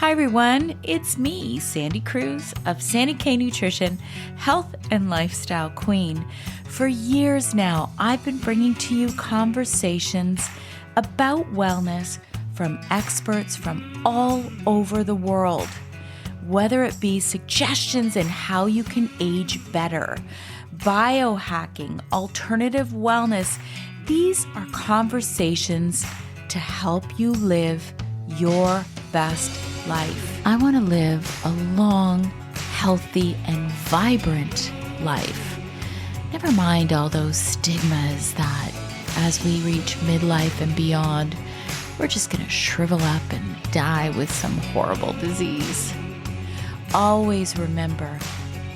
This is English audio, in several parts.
Hi everyone, it's me, Sandy Cruz of Sandy K Nutrition, Health and Lifestyle Queen. For years now, I've been bringing to you conversations about wellness from experts from all over the world. Whether it be suggestions in how you can age better, biohacking, alternative wellness, these are conversations to help you live your best life. I want to live a long, healthy, and vibrant life. Never mind all those stigmas that as we reach midlife and beyond, we're just going to shrivel up and die with some horrible disease. Always remember,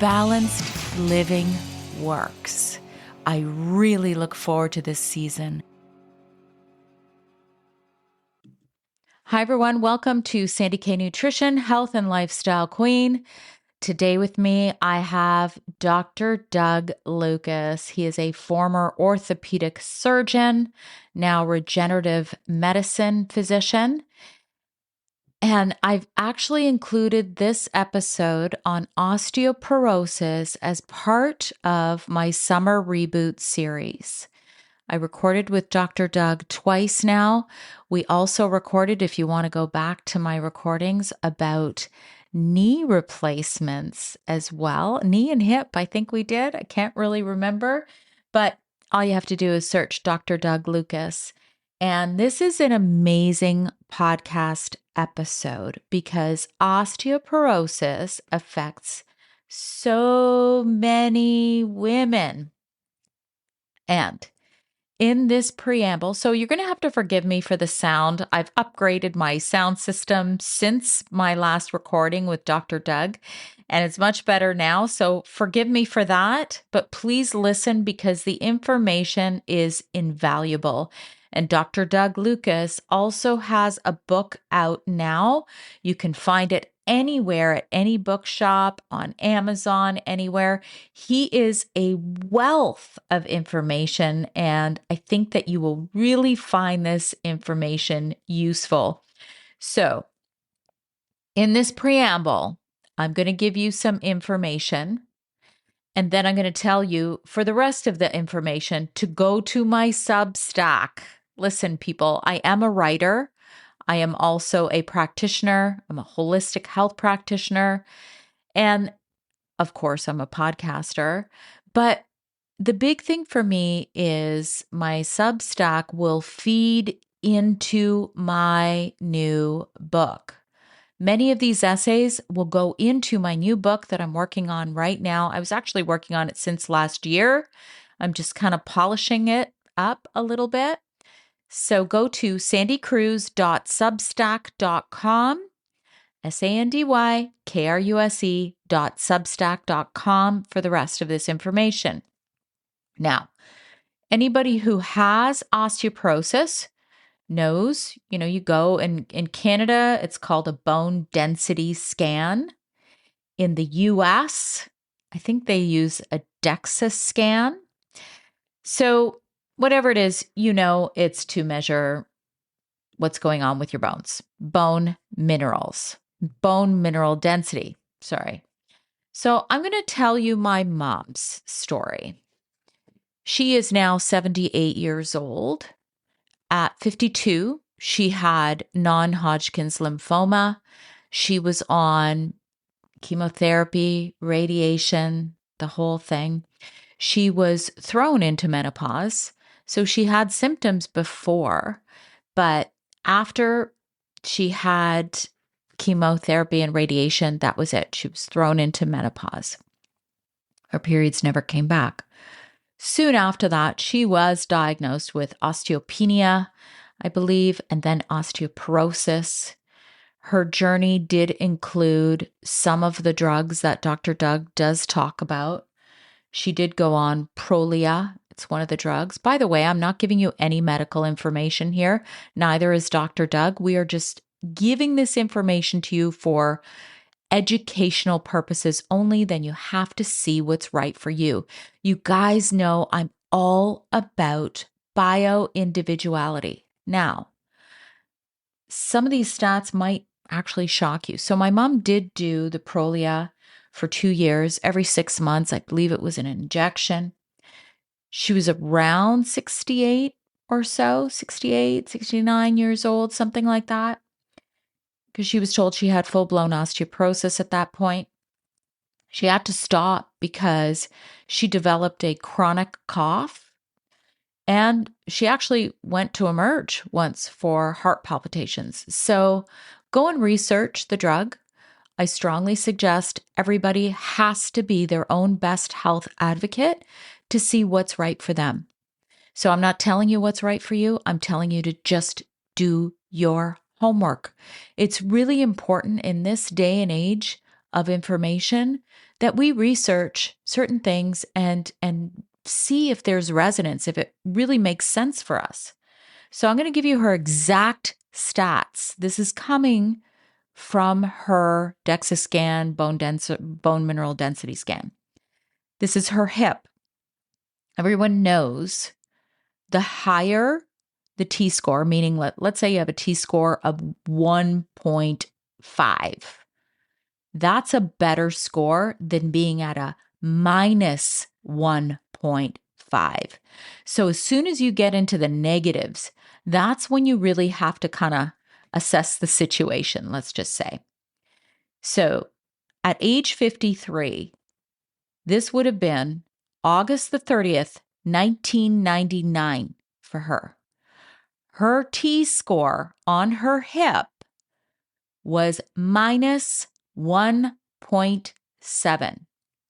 balanced living works. I really look forward to this season. Hi, everyone. Welcome to Sandy K Nutrition, Health and Lifestyle Queen. Today with me, I have Dr. Doug Lucas. He is a former orthopedic surgeon, now regenerative medicine physician. And I've actually included this episode on osteoporosis as part of my summer reboot series. I recorded with Dr. Doug twice now. We also recorded, if you want to go back to my recordings, about knee replacements as well. Knee and hip, I think we did. I can't really remember, but all you have to do is search Dr. Doug Lucas. And this is an amazing podcast episode because osteoporosis affects so many women. And in this preamble, so you're going to have to forgive me for the sound. I've upgraded my sound system since my last recording with Dr. Doug, and it's much better now. So forgive me for that, but please listen because the information is invaluable. And Dr. Doug Lucas also has a book out now. You can find it anywhere at any bookshop, on Amazon, anywhere. He is a wealth of information, and I think that you will really find this information useful. So, in this preamble, I'm going to give you some information, and then I'm going to tell you for the rest of the information to go to my Substack. Listen, people, I am a writer. I am also a practitioner. I'm a holistic health practitioner. And of course, I'm a podcaster. But the big thing for me is my Substack will feed into my new book. Many of these essays will go into my new book that I'm working on right now. I was actually working on it since last year. I'm just kind of polishing it up a little bit. So go to sandycruz.substack.com, sandykruse.substack.com for the rest of this information. Now, anybody who has osteoporosis knows, you go in Canada, it's called a bone density scan. In the US, I think they use a DEXA scan. So whatever it is, it's to measure what's going on with your bones, bone mineral density. Sorry. So I'm going to tell you my mom's story. She is now 78 years old. At 52, she had non-Hodgkin's lymphoma. She was on chemotherapy, radiation, the whole thing. She was thrown into menopause. So she had symptoms before, but after she had chemotherapy and radiation, that was it. She was thrown into menopause. Her periods never came back. Soon after that, she was diagnosed with osteopenia, I believe, and then osteoporosis. Her journey did include some of the drugs that Dr. Doug does talk about. She did go on Prolia. It's one of the drugs. By the way, I'm not giving you any medical information here. Neither is Dr. Doug. We are just giving this information to you for educational purposes only. Then you have to see what's right for you. You guys know I'm all about bio-individuality. Now, some of these stats might actually shock you. So my mom did do the Prolia for 2 years, every 6 months. I believe it was an injection. She was around 68 or so, 68, 69 years old, something like that, because she was told she had full-blown osteoporosis at that point. She had to stop because she developed a chronic cough, and she actually went to emerge once for heart palpitations. So go and research the drug. I strongly suggest everybody has to be their own best health advocate to see what's right for them. So I'm not telling you what's right for you. I'm telling you to just do your homework. It's really important in this day and age of information that we research certain things and see if there's resonance, if it really makes sense for us. So I'm going to give you her exact stats. This is coming from her DEXA scan, bone mineral density scan. This is her hip. Everyone knows the higher the T-score, meaning let's say you have a T-score of 1.5. That's a better score than being at a minus 1.5. So as soon as you get into the negatives, that's when you really have to kind of assess the situation, let's just say. So at age 53, this would have been August the 30th, 1999 for her. Her T-score on her hip was minus 1.7.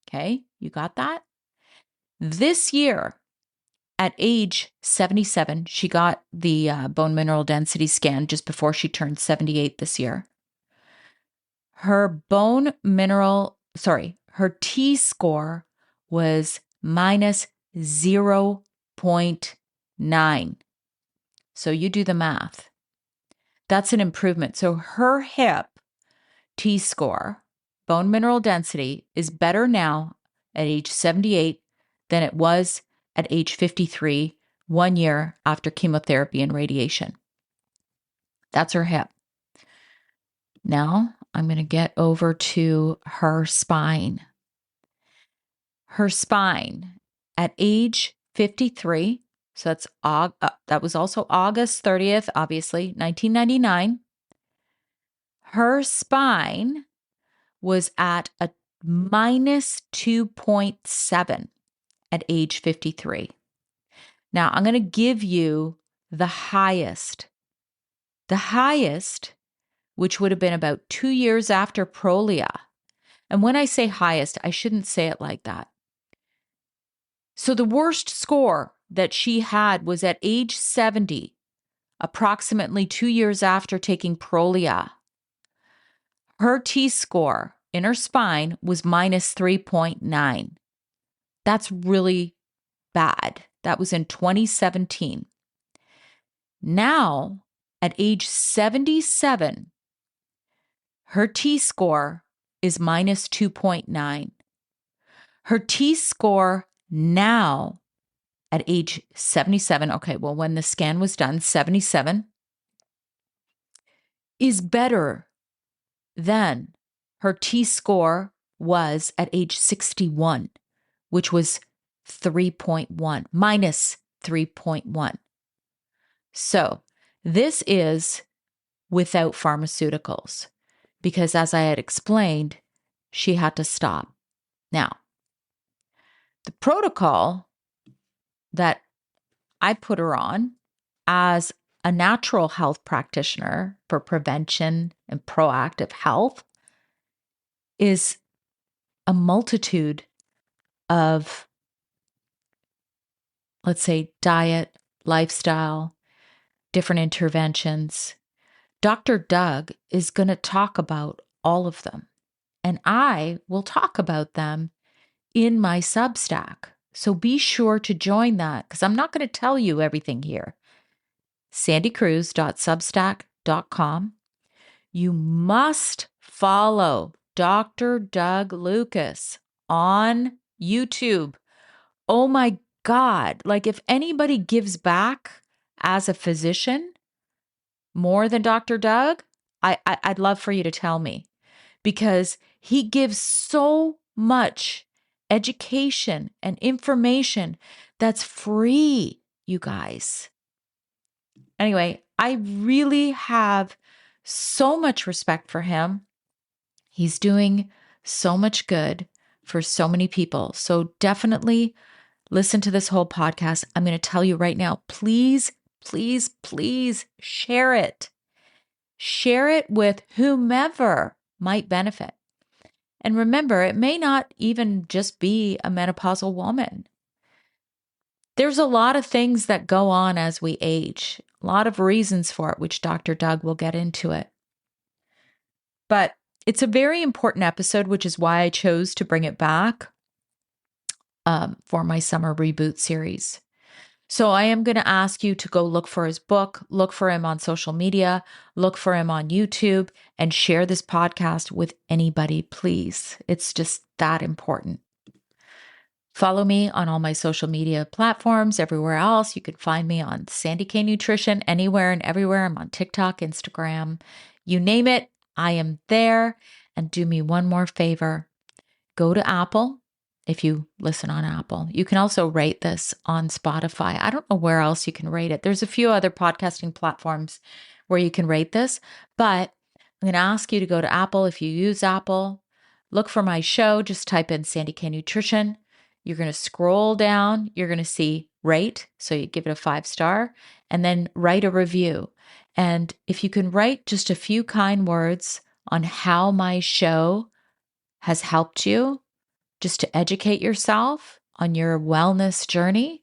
Okay, you got that? This year, at age 77, she got the bone mineral density scan just before she turned 78 this year. Her her T-score was minus 0.9. So you do the math. That's an improvement. So her hip T-score, bone mineral density, is better now at age 78 than it was at age 53, 1 year after chemotherapy and radiation. That's her hip. Now I'm going to get over to her spine. Her spine at age 53, so that was also August 30th, obviously, 1999. Her spine was at a minus 2.7 at age 53. Now, I'm going to give you the highest. The highest, which would have been about 2 years after Prolia. And when I say highest, I shouldn't say it like that. So the worst score that she had was at age 70, approximately 2 years after taking Prolia. Her T-score in her spine was minus 3.9. That's really bad. That was in 2017. Now, at age 77, her T-score is minus 2.9. Her T-score now at age 77, okay, well, when the scan was done, 77, is better than her T-score was at age 61, which was 3.1, minus 3.1. So this is without pharmaceuticals because, as I had explained, she had to stop. Now, the protocol that I put her on as a natural health practitioner for prevention and proactive health is a multitude of, let's say, diet, lifestyle, different interventions. Dr. Doug is going to talk about all of them, and I will talk about them in my Substack. So be sure to join that because I'm not going to tell you everything here. sandycruz.substack.com. You must follow Dr. Doug Lucas on YouTube. Oh my God. Like, if anybody gives back as a physician more than Dr. Doug, I'd love for you to tell me, because he gives so much education and information that's free, you guys. Anyway, I really have so much respect for him. He's doing so much good for so many people. So definitely listen to this whole podcast. I'm going to tell you right now, please, please, please share it. Share it with whomever might benefit. And remember, it may not even just be a menopausal woman. There's a lot of things that go on as we age, a lot of reasons for it, which Dr. Doug will get into it. But it's a very important episode, which is why I chose to bring it back for my summer reboot series. So I am going to ask you to go look for his book, look for him on social media, look for him on YouTube, and share this podcast with anybody, please. It's just that important. Follow me on all my social media platforms, everywhere else. You can find me on Sandy K Nutrition, anywhere and everywhere. I'm on TikTok, Instagram, you name it, I am there. And do me one more favor. Go to Apple. If you listen on Apple, you can also rate this on Spotify. I don't know where else you can rate it. There's a few other podcasting platforms where you can rate this, but I'm going to ask you to go to Apple. If you use Apple, look for my show. Just type in Sandy K Nutrition. You're going to scroll down. You're going to see rate. So you give it a 5-star and then write a review. And if you can write just a few kind words on how my show has helped you, just to educate yourself on your wellness journey,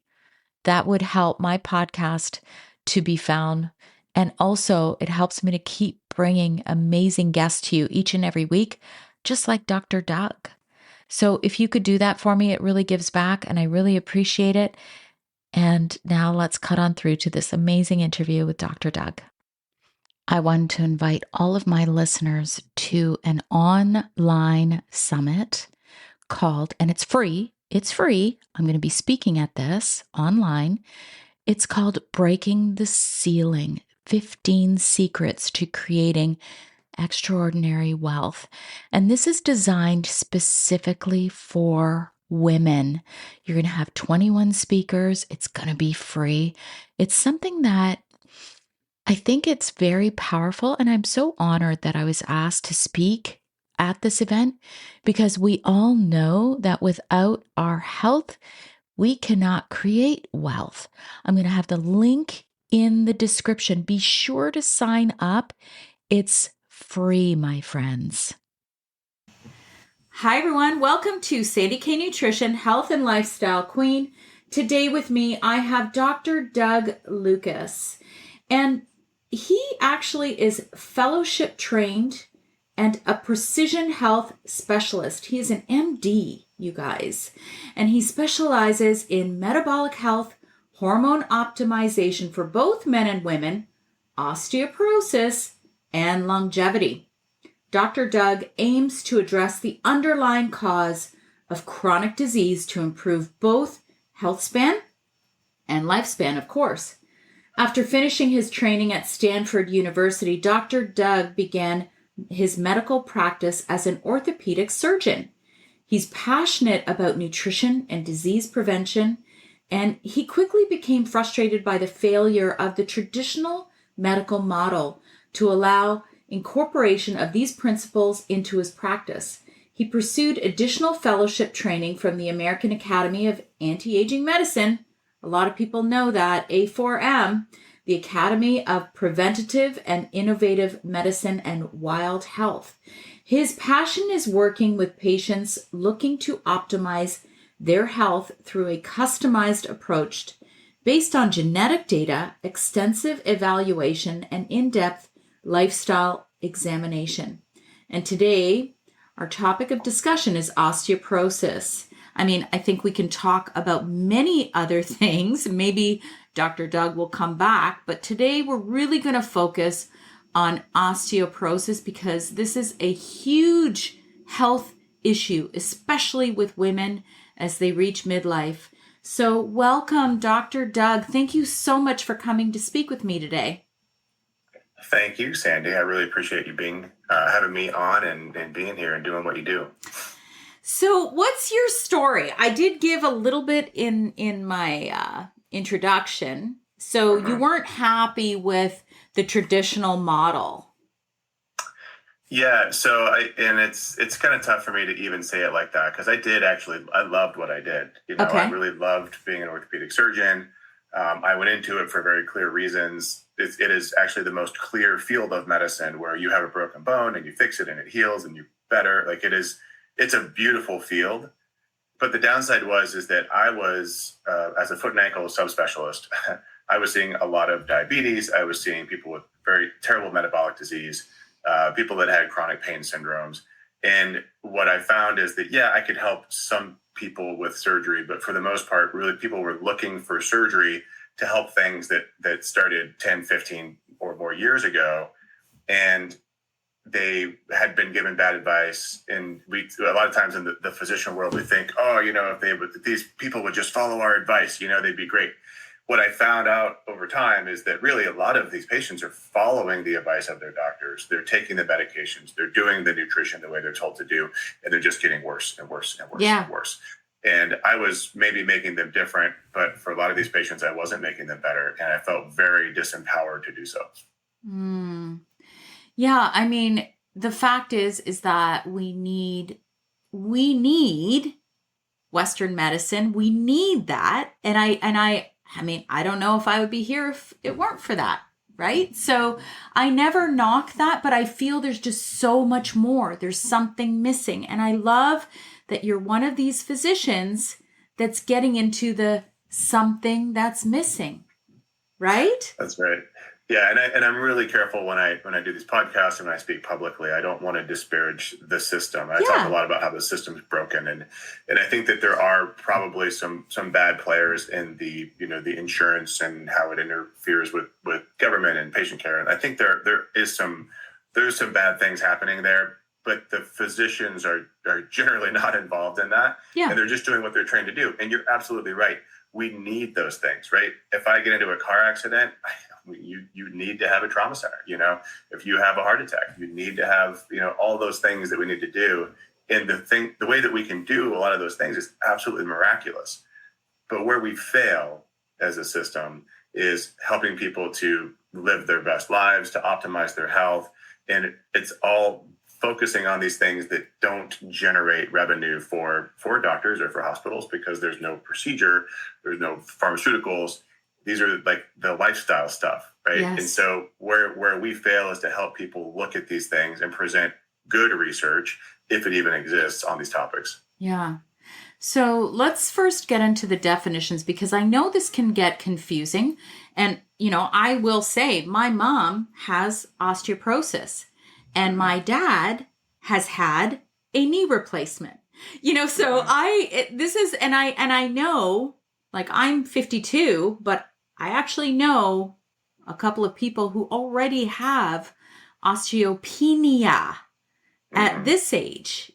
that would help my podcast to be found. And also, it helps me to keep bringing amazing guests to you each and every week, just like Dr. Doug. So if you could do that for me, it really gives back, and I really appreciate it. And now let's cut on through to this amazing interview with Dr. Doug. I wanted to invite all of my listeners to an online summit called, and it's free. I'm going to be speaking at this online. It's called Breaking the Ceiling, 15 Secrets to Creating Extraordinary Wealth. And this is designed specifically for women. You're going to have 21 speakers. It's going to be free. It's something that I think it's very powerful. And I'm so honored that I was asked to speak at this event, because we all know that without our health, we cannot create wealth. I'm going to have the link in the description. Be sure to sign up. It's free, my friends. Hi, everyone. Welcome to Sandy K Nutrition, Health and Lifestyle Queen. Today with me, I have Dr. Doug Lucas, and he actually is fellowship trained and a precision health specialist. He is an MD, you guys, and he specializes in metabolic health, hormone optimization for both men and women, osteoporosis, and longevity. Dr. Doug aims to address the underlying cause of chronic disease to improve both health span and lifespan, of course. After finishing his training at Stanford University, Dr. Doug began his medical practice as an orthopedic surgeon. He's passionate about nutrition and disease prevention, and he quickly became frustrated by the failure of the traditional medical model to allow incorporation of these principles into his practice. He pursued additional fellowship training from the American Academy of Anti-Aging Medicine. A lot of people know that, A4M, the Academy of Preventative and Innovative Medicine and Wild Health. His passion is working with patients looking to optimize their health through a customized approach based on genetic data, extensive evaluation, and in-depth lifestyle examination. And today, our topic of discussion is osteoporosis. I think we can talk about many other things. Maybe Dr. Doug will come back, but today we're really going to focus on osteoporosis because this is a huge health issue, especially with women as they reach midlife. So welcome, Dr. Doug. Thank you so much for coming to speak with me today. Thank you, Sandy. I really appreciate you having me on and being here and doing what you do. So, what's your story? I did give a little bit in my introduction. So, you weren't happy with the traditional model. Yeah, it's kind of tough for me to even say it like that because I loved what I did. I Okay. really loved being an orthopedic surgeon. I went into it for very clear reasons. It is actually the most clear field of medicine where you have a broken bone and you fix it and it heals and you better. Like it's a beautiful field. But the downside is that I was, as a foot and ankle subspecialist, I was seeing a lot of diabetes. I was seeing people with very terrible metabolic disease, people that had chronic pain syndromes. And what I found is that, yeah, I could help some people with surgery, but for the most part, really people were looking for surgery to help things that started 10, 15 or more years ago. And they had been given bad advice, and we a lot of times in the physician world we think, oh, if these people would just follow our advice, they'd be great. What I found out over time is that really a lot of these patients are following the advice of their doctors. They're taking the medications, they're doing the nutrition the way they're told to do, and they're just getting worse and worse and worse and worse. And I was maybe making them different, but for a lot of these patients I wasn't making them better, and I felt very disempowered to do so. Yeah, I mean, the fact is that we need Western medicine. We need that. And I mean, I don't know if I would be here if it weren't for that, right? So I never knock that, but I feel there's just so much more. There's something missing. And I love that you're one of these physicians that's getting into the something that's missing, right? That's right. Yeah, and I'm really careful when I do these podcasts and when I speak publicly. I don't want to disparage the system. I talk a lot about how the system's broken, and I think that there are probably some bad players in the insurance and how it interferes with government and patient care. And I think there's some bad things happening there, but the physicians are generally not involved in that, and they're just doing what they're trained to do. And you're absolutely right. We need those things, right? If I get into a car accident, you need to have a trauma center. If you have a heart attack, you need to have all those things that we need to do. And the way that we can do a lot of those things is absolutely miraculous. But where we fail as a system is helping people to live their best lives, to optimize their health, and it's all focusing on these things that don't generate revenue for doctors or for hospitals because there's no procedure, there's no pharmaceuticals. These are like the lifestyle stuff, right? Yes. And so where we fail is to help people look at these things and present good research, if it even exists, on these topics. Yeah. So let's first get into the definitions because I know this can get confusing. And, I will say my mom has osteoporosis. And my dad has had a knee replacement, so I know, like, I'm 52, but I actually know a couple of people who already have osteopenia at this age,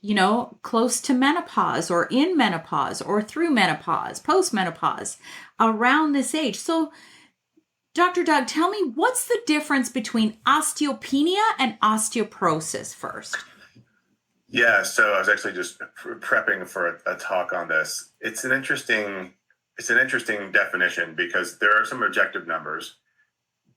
close to menopause or in menopause or through menopause, post-menopause, around this age. So Dr. Doug, tell me, what's the difference between osteopenia and osteoporosis first? Yeah, so I was actually just prepping for a talk on this. It's an interesting definition because there are some objective numbers,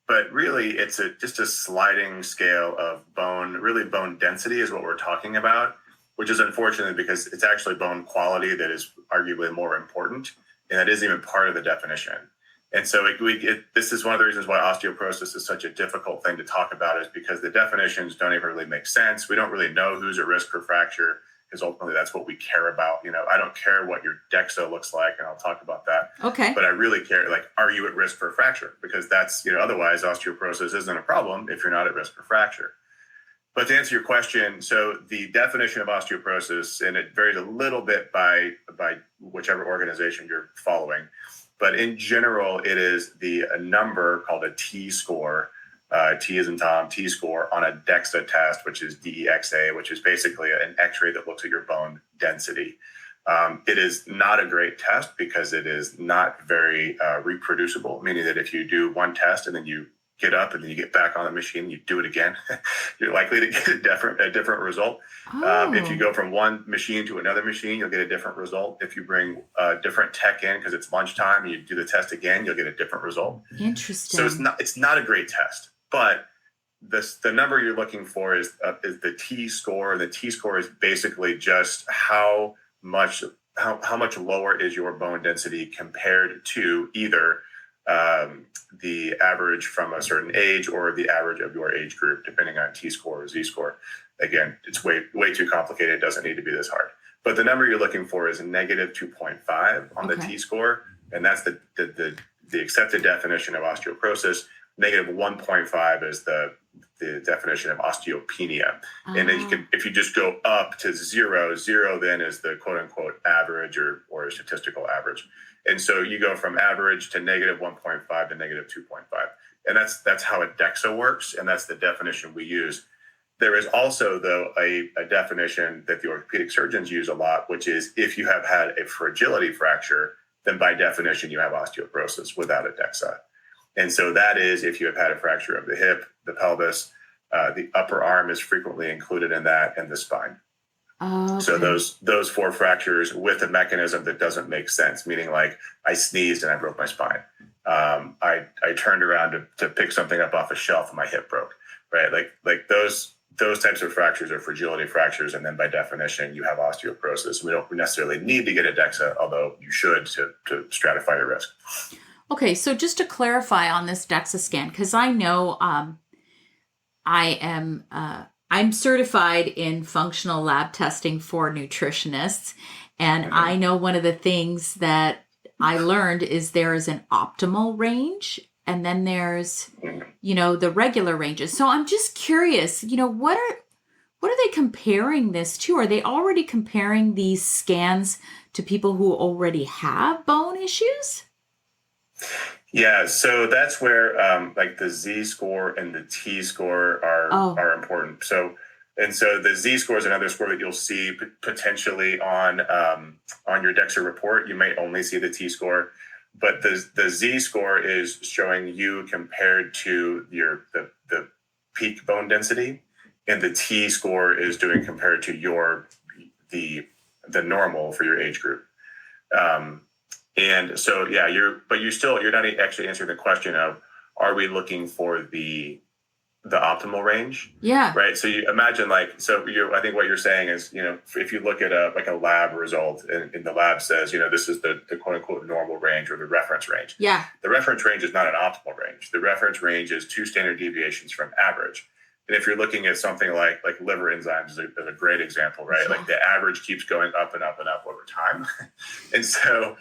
but really it's just a sliding scale of bone. Really, bone density is what we're talking about, which is unfortunate because it's actually bone quality that is arguably more important, and that isn't even part of the definition. And so this is one of the reasons why osteoporosis is such a difficult thing to talk about, is because the definitions don't even really make sense. We don't really know who's at risk for fracture because ultimately that's what we care about. I don't care what your DEXA looks like, and I'll talk about that. Okay. But I really care, like, are you at risk for fracture? Because that's, otherwise osteoporosis isn't a problem if you're not at risk for fracture. But to answer your question, so the definition of osteoporosis, and it varies a little bit by whichever organization you're following, but in general, it is a number called a T-score. T as in Tom, T-score on a DEXA test, which is DEXA, which is basically an X-ray that looks at your bone density. It is not a great test because it is not very reproducible, meaning that if you do one test and then you get up and then you get back on the machine, you do it again, you're likely to get a different result. If you go from one machine to another machine, you'll get a different result. If you bring a different tech in because it's lunchtime and you do the test again, you'll get a different result. Interesting. So it's not a great test, but the number you're looking for is the T-score. The T-score is basically just how much lower is your bone density compared to either the average from a certain age or the average of your age group, depending on T-score or Z-score. Again, it's way too complicated. It doesn't need to be this hard. But the number you're looking for is negative 2.5 on the T-score, and that's the accepted definition of osteoporosis. Negative 1.5 is the definition of osteopenia. And then if you just go up to zero then is the quote unquote average or a statistical average. And so you go from average to negative 1.5 to negative 2.5. And that's how a DEXA works. And that's the definition we use. There is also, though, a definition that the orthopedic surgeons use a lot, which is if you have had a fragility fracture, then by definition, you have osteoporosis without a DEXA. And so that is if you have had a fracture of the hip, the pelvis, the upper arm is frequently included in that, and the spine. Okay. So those 4 fractures with a mechanism that doesn't make sense, meaning like I sneezed and I broke my spine. I turned around to pick something up off a shelf and my hip broke, right? Like those types of fractures are fragility fractures, and then by definition, you have osteoporosis. We don't necessarily need to get a DEXA, although you should to stratify your risk. Okay, so just to clarify on this DEXA scan, because I know I'm certified in functional lab testing for nutritionists, and I know one of the things that I learned is there is an optimal range, and then there's, the regular ranges. So I'm just curious, what are they comparing this to? Are they already comparing these scans to people who already have bone issues? Yeah, so that's where like the Z-score and the T-score are important. So the Z-score is another score that you'll see potentially on your DEXA report. You might only see the T-score, but the Z-score is showing you compared to the peak bone density, and the T-score is doing compared to the normal for your age group. And so, yeah, you're not actually answering the question of, are we looking for the optimal range? Yeah. Right. So you imagine I think what you're saying is, if you look at a lab result and the lab says, this is the quote unquote normal range or the reference range. Yeah. The reference range is not an optimal range. The reference range is 2 standard deviations from average. And if you're looking at something like liver enzymes is a great example, right? Yeah. Like the average keeps going up and up and up over time. And so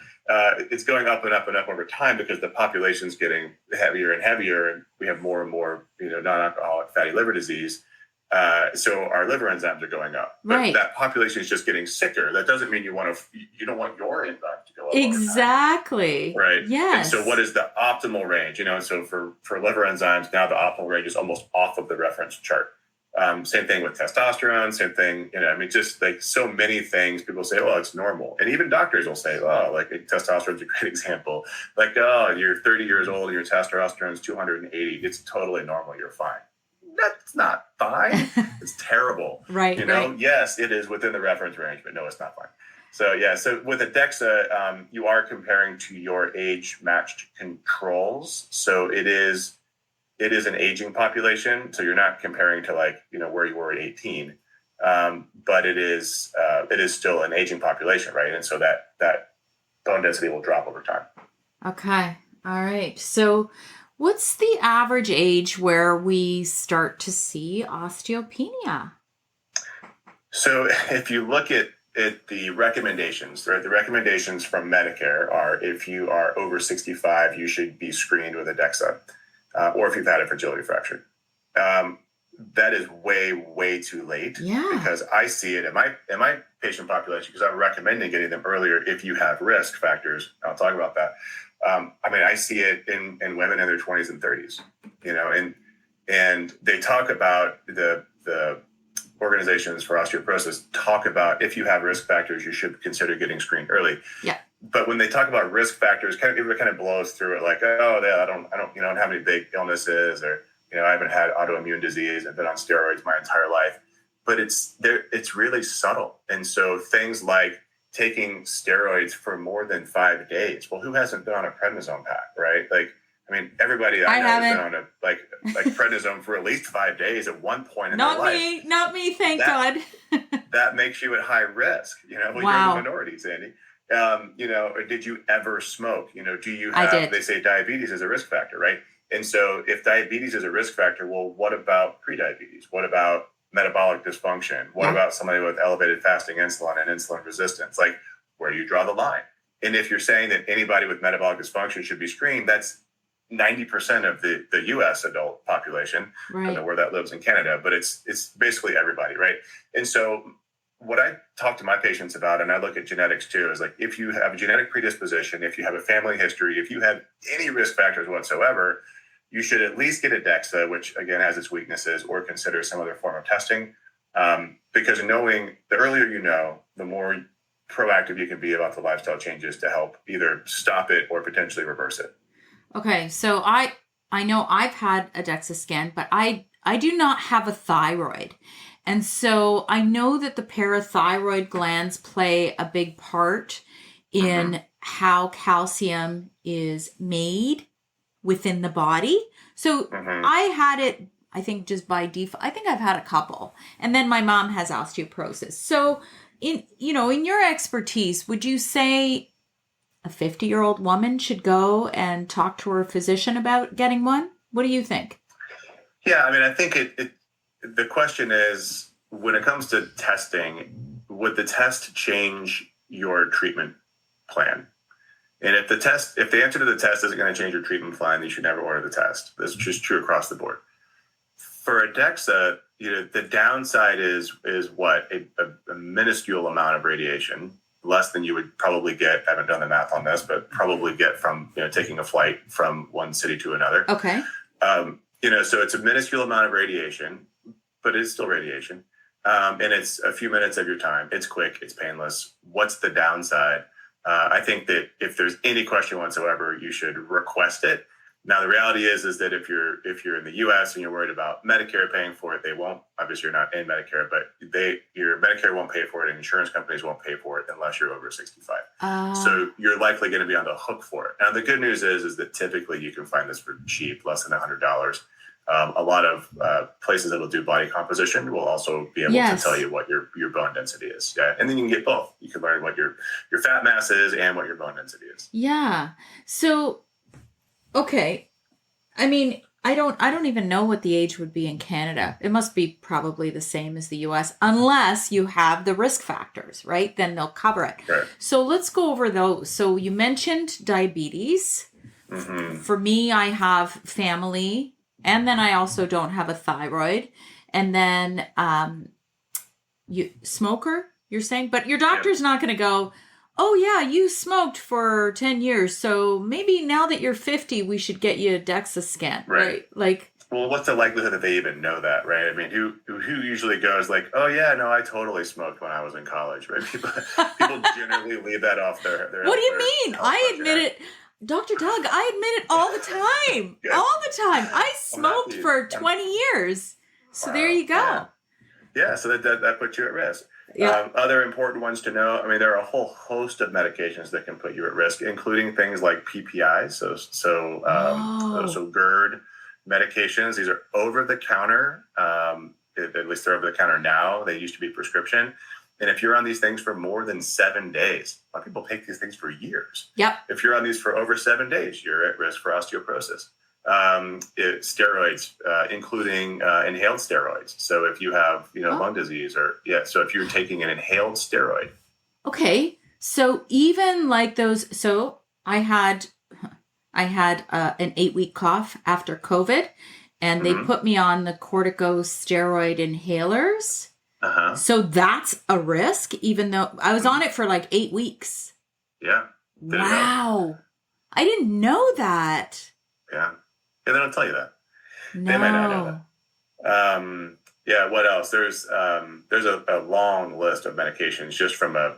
it's going up and up and up over time because the population's getting heavier and heavier, and we have more and more, non-alcoholic fatty liver disease. So our liver enzymes are going up. But right. That population is just getting sicker. That doesn't mean you don't want your enzymes to go up. Exactly. Right. Yes. And so what is the optimal range? So for liver enzymes, now the optimal range is almost off of the reference chart. Same thing with testosterone, same thing, just like so many things people say, oh, it's normal. And even doctors will say, oh, like testosterone is a great example. Like, oh, you're 30 years old, your testosterone is 280. It's totally normal. You're fine. That's not fine. It's terrible. Right. Right. Yes, it is within the reference range, but no, it's not fine. So yeah, so with a DEXA, you are comparing to your age-matched controls. So it is an aging population. So you're not comparing to where you were at 18, but it is still an aging population, right? And so that bone density will drop over time. Okay. All right. So what's the average age where we start to see osteopenia? So if you look at the recommendations, right? The recommendations from Medicare are if you are over 65, you should be screened with a DEXA, or if you've had a fragility fracture. That is way, way too late. Yeah. Because I see it in my patient population, because I'm recommending getting them earlier if you have risk factors. I'll talk about that. I see it in women in their 20s and 30s, and they talk about the organizations for osteoporosis talk about if you have risk factors, you should consider getting screened early. Yeah. but when they talk about risk factors, everybody kind of blows through it like, oh, yeah, I don't have any big illnesses, or I haven't had autoimmune disease and been on steroids my entire life. But it's really subtle, and so things like taking steroids for more than 5 days. Well, who hasn't been on a prednisone pack, right? Like, I mean, everybody I know has been on a like prednisone for at least 5 days at one point in their life. Not me, thank God. That makes you at high risk. Well, wow. You're in the minority, Sandy. Or did you ever smoke? Do you have? I did. They say diabetes is a risk factor, right? And so, if diabetes is a risk factor, well, what about prediabetes? What about metabolic dysfunction? What about somebody with elevated fasting insulin and insulin resistance? Like, where do you draw the line? And if you're saying that anybody with metabolic dysfunction should be screened, that's 90% of the U.S. adult population. Right. I don't know where that lives in Canada, but it's basically everybody, right? And so what I talk to my patients about, and I look at genetics too, is like, if you have a genetic predisposition, if you have a family history, if you have any risk factors whatsoever, you should at least get a DEXA, which again has its weaknesses, or consider some other form of testing. Because knowing, the earlier you know, the more proactive you can be about the lifestyle changes to help either stop it or potentially reverse it. Okay, so I know I've had a DEXA scan, but I do not have a thyroid. And so I know that the parathyroid glands play a big part in how calcium is made within the body. So I had it, I think, just by default. I think I've had a couple. And then my mom has osteoporosis. So in your expertise, would you say a 50-year-old woman should go and talk to her physician about getting one? What do you think? Yeah, I mean, I think the question is, when it comes to testing, would the test change your treatment plan? And if the answer to the test isn't going to change your treatment plan, you should never order the test. That's just true across the board. For a DEXA, the downside is what? A minuscule amount of radiation, less than you would probably get, I haven't done the math on this, but probably get from taking a flight from one city to another. Okay. So it's a minuscule amount of radiation, but it's still radiation. And it's a few minutes of your time. It's quick. It's painless. What's the downside? I think that if there's any question whatsoever, you should request it. Now, the reality is that if you're in the U.S. and you're worried about Medicare paying for it, they won't. Obviously, you're not in Medicare, but your Medicare won't pay for it, and insurance companies won't pay for it unless you're over 65. So you're likely going to be on the hook for it. Now, the good news is that typically you can find this for cheap, less than $100. A lot of places that will do body composition will also be able to tell you what your bone density is. Yeah. And then you can get both. You can learn what your fat mass is and what your bone density is. Yeah. So, okay. I mean, I don't even know what the age would be in Canada. It must be probably the same as the US, unless you have the risk factors, right? Then they'll cover it. Right. So let's go over those. So you mentioned diabetes. For me, I have family. And then I also don't have a thyroid. And then you smoker, you're saying? But your doctor's not going to go, oh, yeah, you smoked for 10 years. So maybe now that you're 50, we should get you a DEXA scan. Right? Like, well, what's the likelihood that they even know that, right? I mean, who usually goes like, oh, yeah, no, I totally smoked when I was in college, right? People generally leave that off their What do you mean? I admit it. Dr. Doug, I admit it all the time. All the time. I smoked for 20 years. So there you go. Yeah, so that puts you at risk. Yeah. Other important ones to know, I mean, there are a whole host of medications that can put you at risk, including things like PPIs, so GERD medications. These are over-the-counter. At least they're over-the-counter now. They used to be prescription. And if you're on these things for more than 7 days, a lot of people take these things for years. Yep. If you're on these for over 7 days, you're at risk for osteoporosis. Steroids, including inhaled steroids. So if you have, lung disease so if you're taking an inhaled steroid. Okay. So even like those, so I had an 8-week cough after COVID, and they put me on the corticosteroid inhalers. So that's a risk, even though I was on it for like 8 weeks. Yeah. Wow. I didn't know that. Yeah. They don't tell you that. No. They might not know that. What else? There's a long list of medications just from a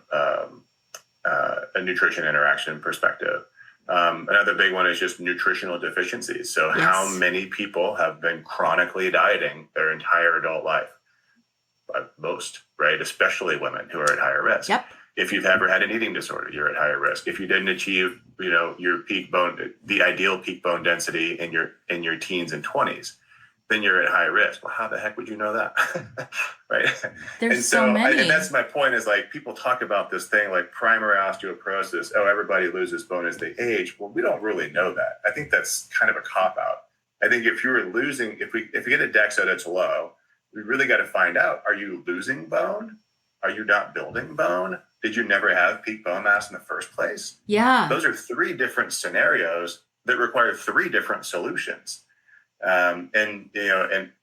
a nutrition interaction perspective. Another big one is just nutritional deficiencies. So how many people have been chronically dieting their entire adult life? Most, right? Especially women who are at higher risk. Yep. If you've ever had an eating disorder, you're at higher risk. If you didn't achieve, your peak bone, the ideal peak bone density in your teens and 20s, then you're at high risk. Well, how the heck would you know that? Right. There's so many. And that's my point is like, people talk about this thing like primary osteoporosis. Oh, everybody loses bone as they age. Well, we don't really know that. I think that's kind of a cop out. I think if you get a DEXA that's low, we really got to find out, are you losing bone? Are you not building bone? Did you never have peak bone mass in the first place? Yeah. Those are three different scenarios that require three different solutions. And in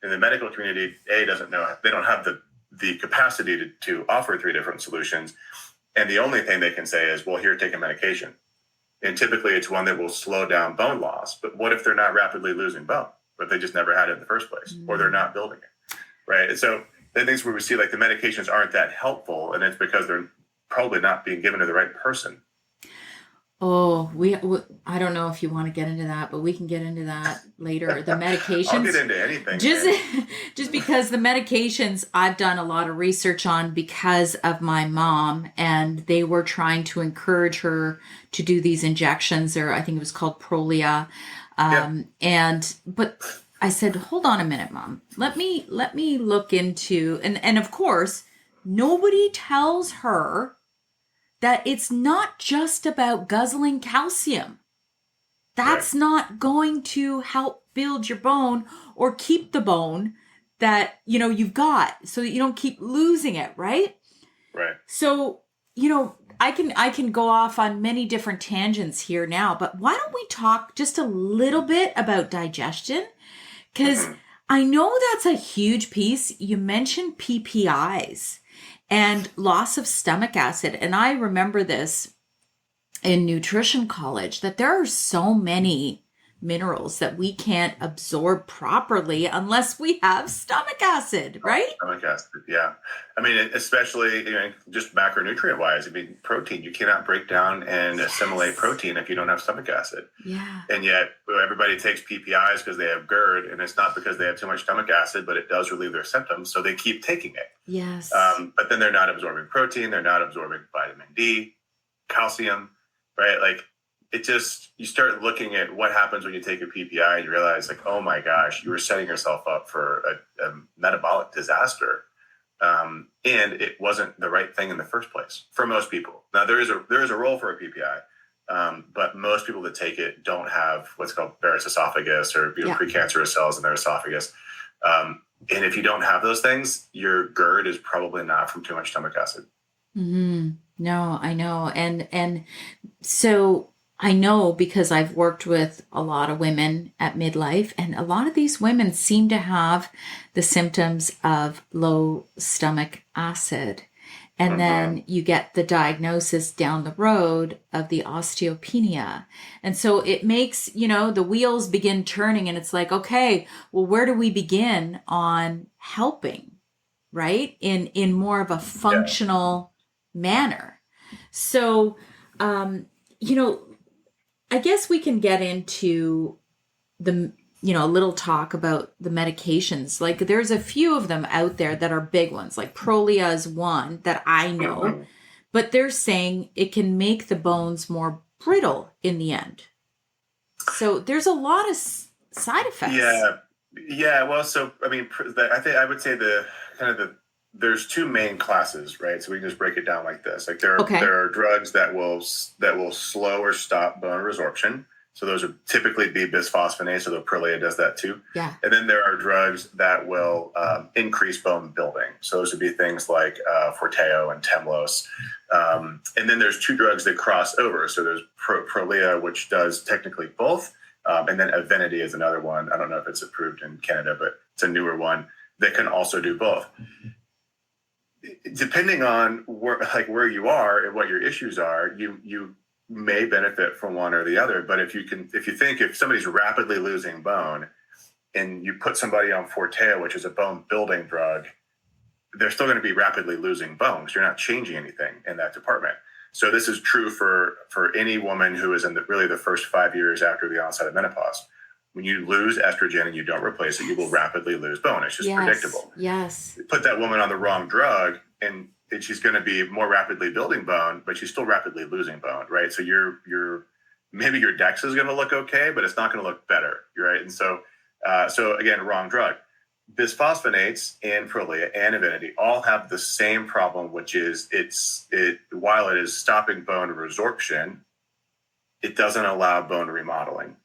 the medical community, doesn't know, they don't have the capacity to offer three different solutions. And the only thing they can say is, well, here, take a medication. And typically it's one that will slow down bone loss. But what if they're not rapidly losing bone, but they just never had it in the first place, or they're not building it, right? And so the things where we see like the medications aren't that helpful, and it's because they're probably not being given to the right person. Oh, I don't know if you want to get into that, but we can get into that later. The medications. I'll get into anything. Just because the medications I've done a lot of research on because of my mom, and they were trying to encourage her to do these injections, or I think it was called Prolia. But I said, hold on a minute, Mom. Let me look into, and of course, nobody tells her that it's not just about guzzling calcium. That's not going to help build your bone or keep the bone that, you've got, so that you don't keep losing it, right? Right. So, I can go off on many different tangents here now, but why don't we talk just a little bit about digestion? Because I know that's a huge piece. You mentioned PPIs and loss of stomach acid. And I remember this in nutrition college, that there are so many minerals that we can't absorb properly unless we have stomach acid, right? Stomach acid, yeah. I mean, especially just macronutrient wise. I mean, protein, you cannot break down and assimilate protein if you don't have stomach acid. Yeah. And yet everybody takes PPIs because they have GERD, and it's not because they have too much stomach acid, but it does relieve their symptoms, so they keep taking it. Yes. But then they're not absorbing protein, they're not absorbing vitamin D, calcium, right? Like, you start looking at what happens when you take a PPI and you realize, like, oh my gosh, you were setting yourself up for a metabolic disaster. And it wasn't the right thing in the first place for most people. Now there is a role for a PPI, but most people that take it don't have what's called Barrett's esophagus or precancerous cells in their esophagus. And if you don't have those things, your GERD is probably not from too much stomach acid. Mm-hmm. No, I know. And so I know because I've worked with a lot of women at midlife, and a lot of these women seem to have the symptoms of low stomach acid. And then you get the diagnosis down the road of the osteopenia. And so it makes, the wheels begin turning, and it's like, okay, well, where do we begin on helping, right? In more of a functional manner. So, I guess we can get into a little talk about the medications. Like, there's a few of them out there that are big ones, like Prolia is one that I know, but they're saying it can make the bones more brittle in the end. So there's a lot of side effects. Yeah. Well, so, I mean, I would say there's two main classes, right? So we can just break it down like this. Like there are drugs that will slow or stop bone resorption. So those would typically be bisphosphonates, so the Prolia does that too. Yeah. And then there are drugs that will increase bone building. So those would be things like Forteo and Temlos. And then there's two drugs that cross over. So there's Prolia, which does technically both. And then Evenity is another one. I don't know if it's approved in Canada, but it's a newer one that can also do both. Depending on where you are and what your issues are, you may benefit from one or the other. But if somebody's rapidly losing bone and you put somebody on Forteo, which is a bone building drug, they're still going to be rapidly losing bone because you're not changing anything in that department. So this is true for any woman who is in really the first 5 years after the onset of menopause. When you lose estrogen and you don't replace it, you will rapidly lose bone. It's just predictable. Yes. Put that woman on the wrong drug and she's going to be more rapidly building bone, but she's still rapidly losing bone, right? So maybe your DEXA is going to look okay, but it's not going to look better, right? And so again, wrong drug. Bisphosphonates and Prolia and Evenity all have the same problem, which is while it is stopping bone resorption, it doesn't allow bone remodeling.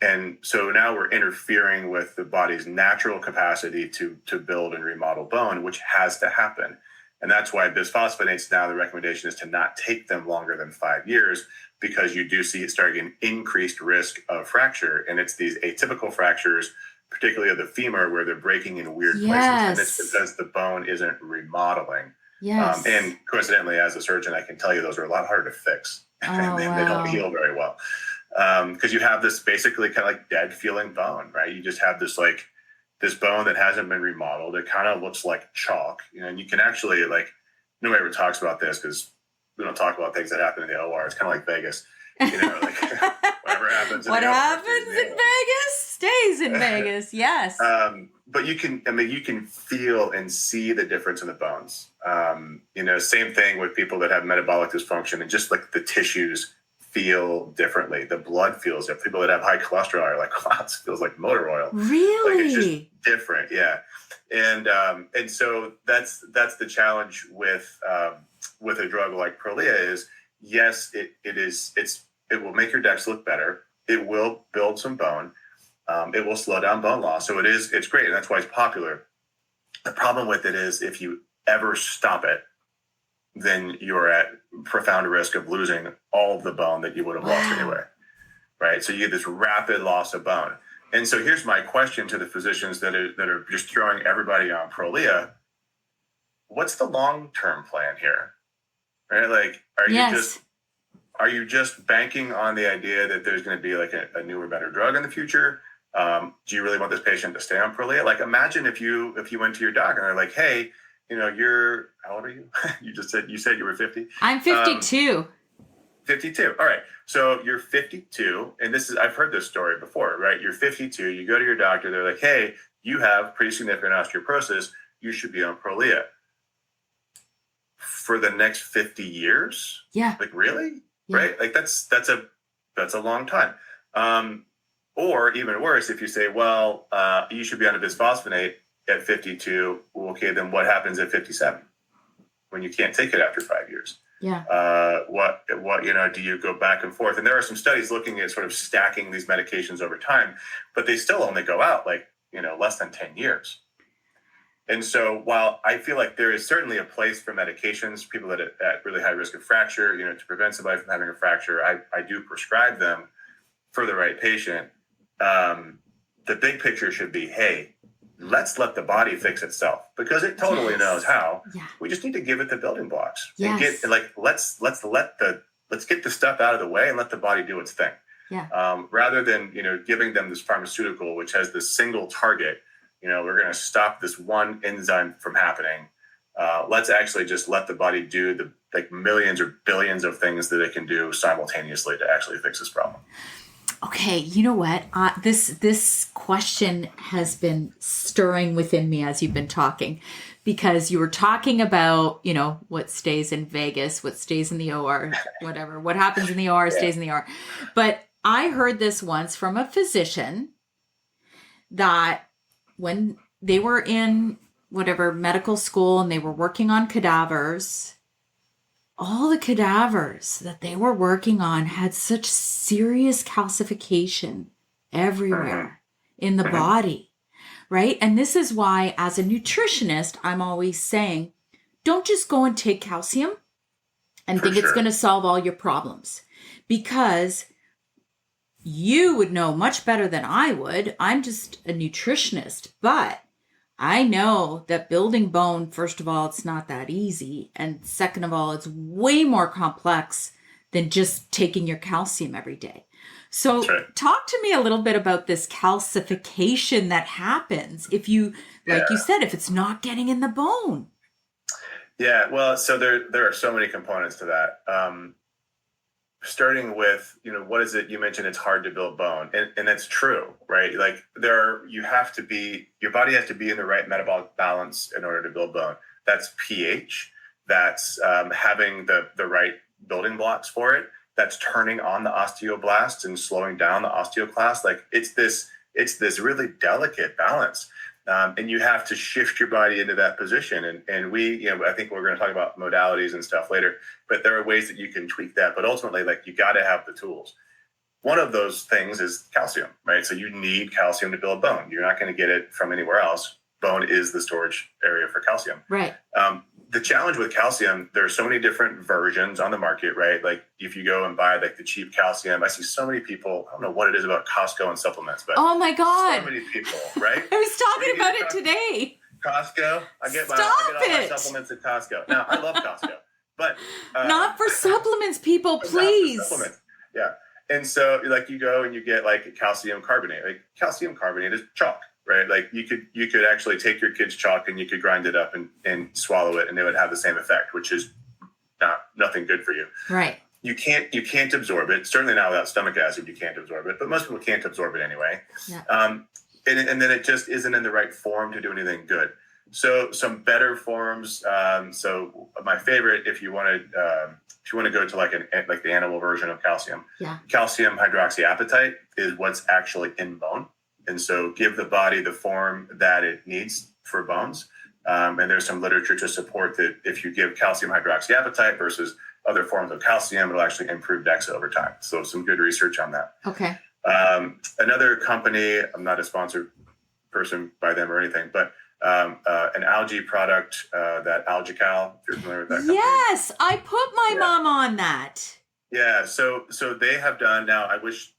And so now we're interfering with the body's natural capacity to build and remodel bone, which has to happen. And that's why bisphosphonates, now the recommendation is to not take them longer than 5 years, because you do see it starting an increased risk of fracture. And it's these atypical fractures, particularly of the femur, where they're breaking in weird places. And it's because the bone isn't remodeling. Yes. And coincidentally, as a surgeon, I can tell you those are a lot harder to fix. And they don't heal very well. Because you have this basically kind of like dead feeling bone, right? You just have this bone that hasn't been remodeled. It kind of looks like chalk, and you can actually, like, nobody ever talks about this because we don't talk about things that happen in the OR. It's kind of like Vegas, like whatever happens. What happens in Vegas stays in Vegas. Yes. But you can feel and see the difference in the bones. Same thing with people that have metabolic dysfunction, and just like the tissues feel differently. The blood feels different. People that have high cholesterol are like, wow, it feels like motor oil. Really? Like, it's just different. Yeah. And so that's the challenge with a drug like Prolia is, yes, it will make your DEXA look better. It will build some bone. It will slow down bone loss. So it's great. And that's why it's popular. The problem with it is if you ever stop it, then you're at profound risk of losing all of the bone that you would have lost anyway, right? So you get this rapid loss of bone. And so here's my question to the physicians that are just throwing everybody on Prolia. What's the long-term plan here, right? Like, are you just banking on the idea that there's going to be like a newer, better drug in the future? Do you really want this patient to stay on Prolia? Like, imagine if you went to your doc and they're like, hey, how old are you? You said you were 50. I'm 52. 52. All right. So you're 52. And I've heard this story before, right? You're 52. You go to your doctor. They're like, hey, you have pretty significant osteoporosis. You should be on Prolia. For the next 50 years? Yeah. Like, really? Yeah. Right? Like that's a long time. Or even worse, if you say, well, you should be on a bisphosphonate at 52, okay, then what happens at 57 when you can't take it after 5 years? Yeah. What do you go back and forth? And there are some studies looking at sort of stacking these medications over time, but they still only go out less than 10 years. And so while I feel like there is certainly a place for medications, people that are at really high risk of fracture, to prevent somebody from having a fracture, I do prescribe them for the right patient. The big picture should be, hey, let's let the body fix itself, because it totally knows how. Yeah. We just need to give it the building blocks and let's get the stuff out of the way and let the body do its thing. Yeah. Rather than, giving them this pharmaceutical, which has this single target, we're going to stop this one enzyme from happening. Let's actually just let the body do the millions or billions of things that it can do simultaneously to actually fix this problem. Okay, you know what? This question has been stirring within me as you've been talking, because you were talking about, what stays in Vegas, what stays in the OR, whatever. What happens in the OR stays in the OR. But I heard this once from a physician that when they were in whatever medical school and they were working on cadavers, all the cadavers that they were working on had such serious calcification everywhere in the body, right? And this is why, as a nutritionist, I'm always saying, don't just go and take calcium and think it's going to solve all your problems, because you would know much better than I would. I'm just a nutritionist, but I know that building bone, first of all, it's not that easy. And second of all, it's way more complex than just taking your calcium every day. So talk to me a little bit about this calcification that happens if you, like you said, if it's not getting in the bone. Yeah, well, so there are so many components to that. Starting with, what is it? You mentioned it's hard to build bone, and that's true, right? Like your body has to be in the right metabolic balance in order to build bone. That's pH. That's having the right building blocks for it. That's turning on the osteoblasts and slowing down the osteoclasts. Like it's this really delicate balance. And you have to shift your body into that position. And we, I think we're going to talk about modalities and stuff later, but there are ways that you can tweak that. But ultimately, like, you got to have the tools. One of those things is calcium, right? So you need calcium to build bone. You're not going to get it from anywhere else. Bone is the storage area for calcium. Right. The challenge with calcium, there are so many different versions on the market, right? Like if you go and buy like the cheap calcium, I see so many people, I don't know what it is about Costco and supplements, but oh my God, so many people, right? I was talking about it today. Costco. I get all my supplements at Costco. Now I love Costco, but not for supplements, people, please. Supplements. Yeah. And so like you go and you get like calcium carbonate. Like calcium carbonate is chalk. Right, like you could actually take your kid's chalk and you could grind it up and swallow it, and it would have the same effect, which is nothing good for you. Right. You can't absorb it. Certainly not without stomach acid. You can't absorb it, but most people can't absorb it anyway. Yeah. And then it just isn't in the right form to do anything good. So some better forms. So my favorite, if you want to go to like the animal version of calcium, calcium hydroxyapatite is what's actually in bone. And so give the body the form that it needs for bones. And there's some literature to support that if you give calcium hydroxyapatite versus other forms of calcium, it'll actually improve DEXA over time. So some good research on that. Okay. Another company, I'm not a sponsored person by them or anything, but an algae product, that AlgaCal, if you're familiar with that company. Yes, I put my mom on that. Yeah, so they have done, now I wish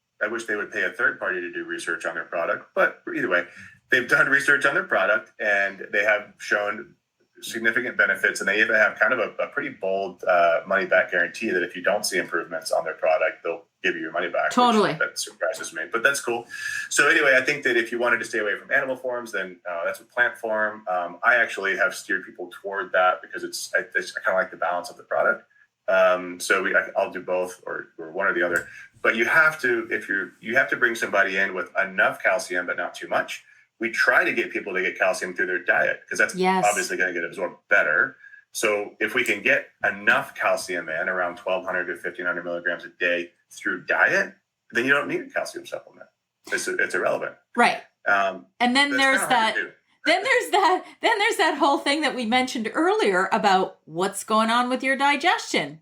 they would pay a third party to do research on their product, but either way, they've done research on their product and they have shown significant benefits, and they even have kind of a pretty bold money back guarantee that if you don't see improvements on their product, they'll give you your money back. Totally. That surprises me, but that's cool. So anyway, I think that if you wanted to stay away from animal forms, then that's a plant form. I actually have steered people toward that because I kind of like the balance of the product. So I'll do both or one or the other. But you have to bring somebody in with enough calcium, but not too much. We try to get people to get calcium through their diet because that's obviously going to get absorbed better. So if we can get enough calcium in, around 1,200 to 1,500 milligrams a day through diet, then you don't need a calcium supplement. It's irrelevant. Right. And then there's that. Then there's that whole thing that we mentioned earlier about what's going on with your digestion.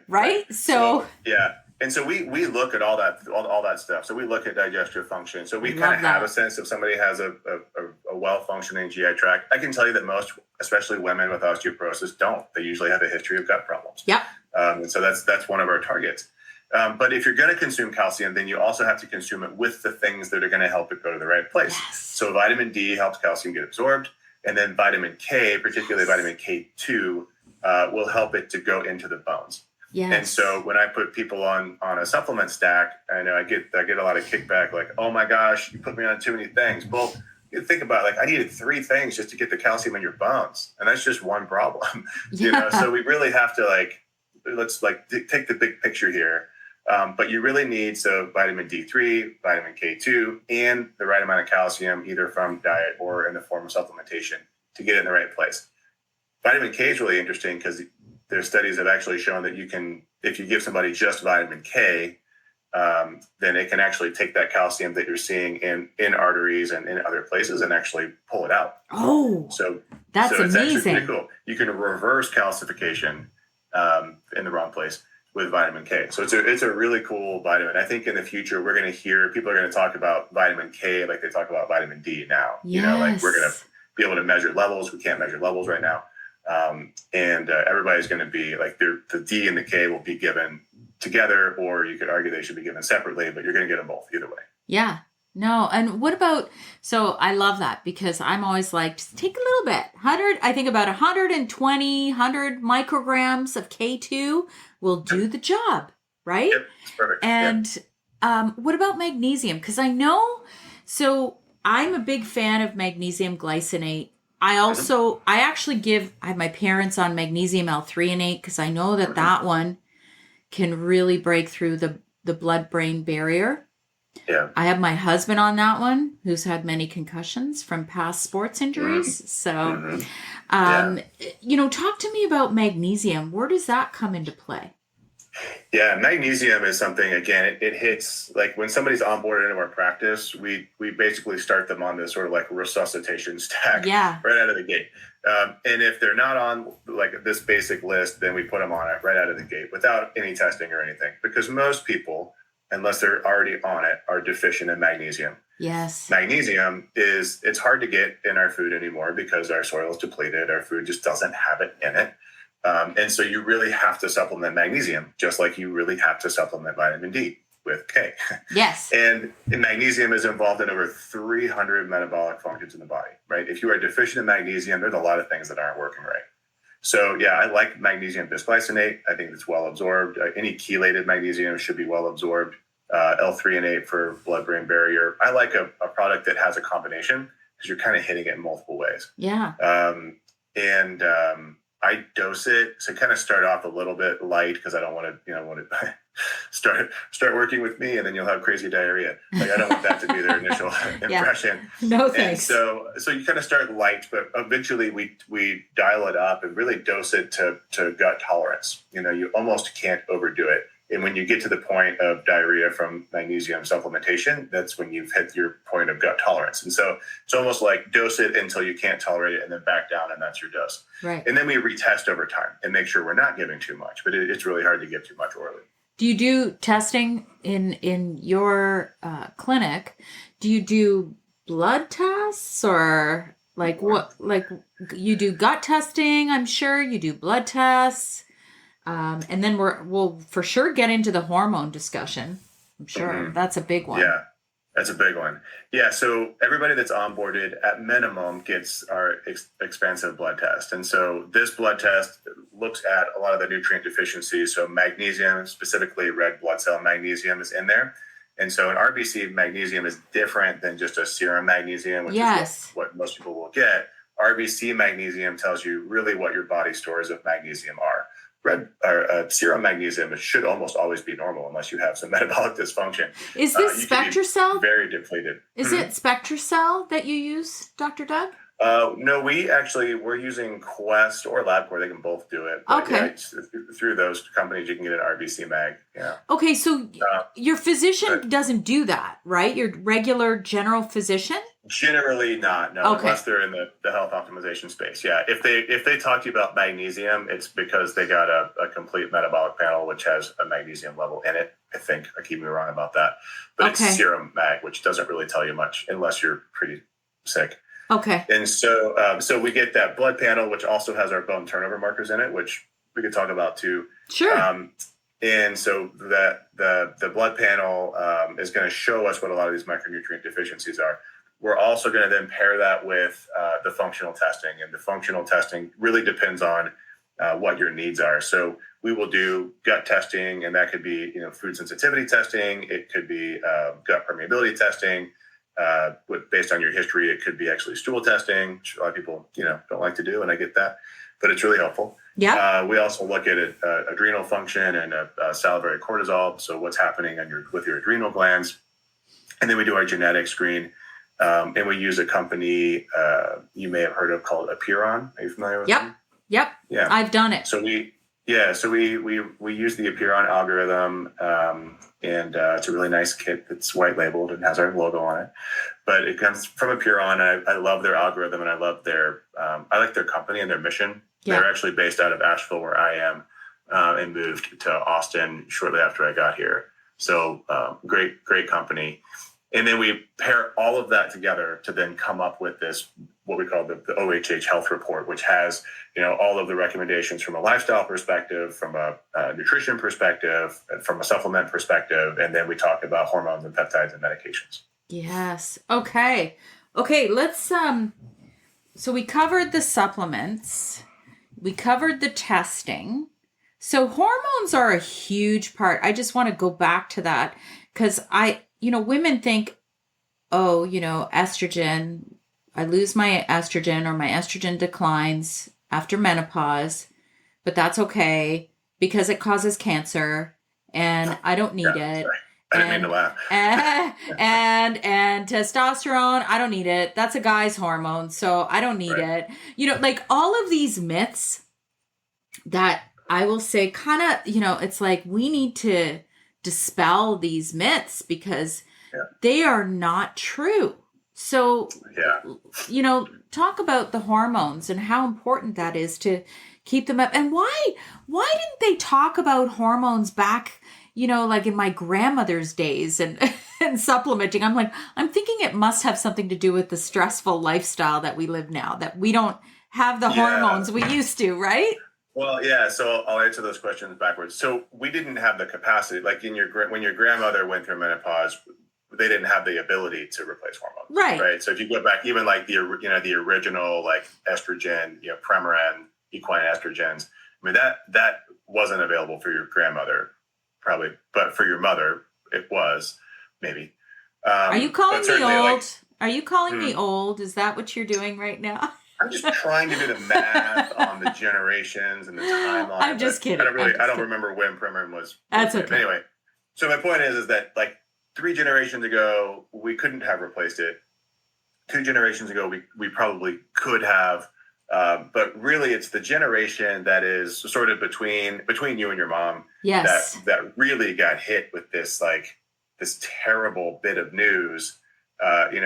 Right. So yeah. And so we look at all that stuff. So we look at digestive function. So we kind of have a sense if somebody has a well-functioning GI tract. I can tell you that most, especially women with osteoporosis, don't. They usually have a history of gut problems. Yep. And so that's one of our targets. But if you're going to consume calcium, then you also have to consume it with the things that are going to help it go to the right place. Yes. So vitamin D helps calcium get absorbed. And then vitamin K, particularly vitamin K2, will help it to go into the bones. Yes. And so when I put people on a supplement stack, I know I get a lot of kickback, like, oh my gosh, you put me on too many things. Well, you think about it, like, I needed 3 things just to get the calcium in your bones, and that's just one problem. So we really have to let's take the big picture here. But you really need vitamin D3, vitamin K2, and the right amount of calcium, either from diet or in the form of supplementation, to get it in the right place. Vitamin K is really interesting because there's studies that have actually shown that if you give somebody just vitamin K, then it can actually take that calcium that you're seeing in arteries and in other places and actually pull it out. Oh, so that's it's amazing. Actually pretty cool. You can reverse calcification in the wrong place with vitamin K. So it's a really cool vitamin. I think in the future people are going to talk about vitamin K like they talk about vitamin D now. Yes. We're going to be able to measure levels. We can't measure levels right now. And everybody's going to be like the D and the K will be given together, or you could argue they should be given separately, but you're going to get them both either way. Yeah. No. And what about, so I love that because I'm always like, just take a little bit. I think about 100 micrograms of K2 will do the job, right? Yep, that's perfect. And what about magnesium? Because I know, so I'm a big fan of magnesium glycinate I actually I have my parents on magnesium L-threonate because I know that that one can really break through the blood-brain barrier. Yeah. I have my husband on that one who's had many concussions from past sports injuries. So, talk to me about magnesium. Where does that come into play? Yeah, magnesium is something, again, it hits, like when somebody's onboarded into our practice, we basically start them on this sort of like resuscitation stack right out of the gate. And if they're not on like this basic list, then we put them on it right out of the gate without any testing or anything, because most people, unless they're already on it, are deficient in magnesium. Yes. Magnesium it's hard to get in our food anymore because our soil is depleted. Our food just doesn't have it in it. And so you really have to supplement magnesium, just like you really have to supplement vitamin D with K. Yes. And magnesium is involved in over 300 metabolic functions in the body, right? If you are deficient in magnesium, there's a lot of things that aren't working right. So yeah, I like magnesium bisglycinate. I think it's well absorbed. Any chelated magnesium should be well absorbed. L-threonate for blood-brain barrier. I like a product that has a combination because you're kind of hitting it in multiple ways. Yeah. I dose it. So kind of start off a little bit light because I don't want to, start working with me and then you'll have crazy diarrhea. Like I don't want that to be their initial impression. No thanks. And so you kind of start light, but eventually we dial it up and really dose it to gut tolerance. You almost can't overdo it. And when you get to the point of diarrhea from magnesium supplementation, that's when you've hit your point of gut tolerance. And so it's almost like dose it until you can't tolerate it and then back down, and that's your dose. Right. And then we retest over time and make sure we're not giving too much, but it's really hard to give too much orally. Do you do testing in your clinic? Do you do blood tests or what? Like you do gut testing, I'm sure you do blood tests. And then we'll for sure get into the hormone discussion. I'm sure that's a big one. Yeah, that's a big one. Yeah, so everybody that's onboarded at minimum gets our expansive blood test. And so this blood test looks at a lot of the nutrient deficiencies. So magnesium, specifically red blood cell magnesium, is in there. And so an RBC magnesium is different than just a serum magnesium, which is what most people will get. RBC magnesium tells you really what your body stores of magnesium are. Serum magnesium should almost always be normal unless you have some metabolic dysfunction. Is this SpectraCell? Very depleted. Is it SpectraCell that you use, Dr. Doug? No, we're using Quest or LabCorp. They can both do it. But okay. Through those companies, you can get an RBC mag. Yeah. Okay, so your physician doesn't do that, right? Your regular general physician? Generally not, no, unless they're in the health optimization space. Yeah, if they talk to you about magnesium, it's because they got a complete metabolic panel which has a magnesium level in it. I think I keep me wrong about that, but it's serum mag, which doesn't really tell you much unless you're pretty sick. Okay. And so we get that blood panel, which also has our bone turnover markers in it, which we could talk about too. Sure. And so that the blood panel is going to show us what a lot of these micronutrient deficiencies are. We're also going to then pair that with the functional testing, and the functional testing really depends on what your needs are. So we will do gut testing, and that could be food sensitivity testing. It could be gut permeability testing. Based on your history, it could be actually stool testing, which a lot of people don't like to do, and I get that, but it's really helpful. Yeah. We also look at adrenal function and salivary cortisol. So what's happening with your adrenal glands, and then we do our genetic screen. And we use a company you may have heard of called Apiron. Are you familiar with them? Yep. Yeah. I've done it. So we use the Apiron algorithm, and it's a really nice kit that's white labeled and has our logo on it. But it comes from Apiron. I love their algorithm, and I love I like their company and their mission. Yeah. They're actually based out of Asheville, where I am, and moved to Austin shortly after I got here. So great company. And then we pair all of that together to then come up with this, what we call the OHH health report, which has, all of the recommendations from a lifestyle perspective, from a nutrition perspective, from a supplement perspective. And then we talk about hormones and peptides and medications. Yes. Okay. Let's, so we covered the supplements, we covered the testing. So hormones are a huge part. I just want to go back to that because women think, estrogen, I lose my estrogen or my estrogen declines after menopause, but that's okay because it causes cancer and I don't need Yeah, it. sorry. I didn't mean to And laugh. and testosterone, I don't need it. That's a guy's hormone, so I don't need Right. it. Like all of these myths that I will say kind of, it's like we need to dispel these myths because Yeah. they are not true. So, talk about the hormones and how important that is to keep them up. And why didn't they talk about hormones back, like in my grandmother's days and, and supplementing? I'm thinking it must have something to do with the stressful lifestyle that we live now, that we don't have the hormones we used to, right? Well, yeah. So I'll answer those questions backwards. So we didn't have the capacity, like when your grandmother went through menopause, they didn't have the ability to replace hormones, right? So if you go back, even like the original like estrogen, Premarin, equine estrogens, I mean that wasn't available for your grandmother, probably, but for your mother, it was maybe. Are you calling me old? Are you calling me old? Is that what you're doing right now? I'm just trying to do the math on the generations and the timeline. I'm just kidding. I don't remember when Premarin was. That's okay. Anyway, so my point is that like 3 generations ago, we couldn't have replaced it. 2 generations ago, we probably could have. But really, it's the generation that is sort of between you and your mom. Yes. That really got hit with this terrible bit of news. In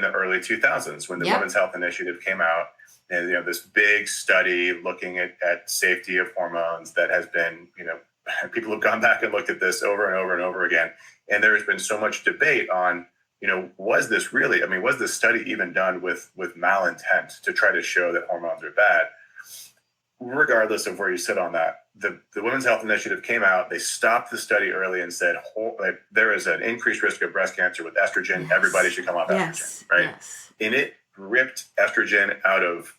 the early 2000s when the Women's Health Initiative came out. And, this big study looking at safety of hormones that has been, people have gone back and looked at this over and over and over again. And there has been so much debate on, was this study even done with malintent to try to show that hormones are bad? Regardless of where you sit on that, the Women's Health Initiative came out. They stopped the study early and said, there is an increased risk of breast cancer with estrogen. Yes. Everybody should come off estrogen, right? Yes. And it ripped estrogen out of,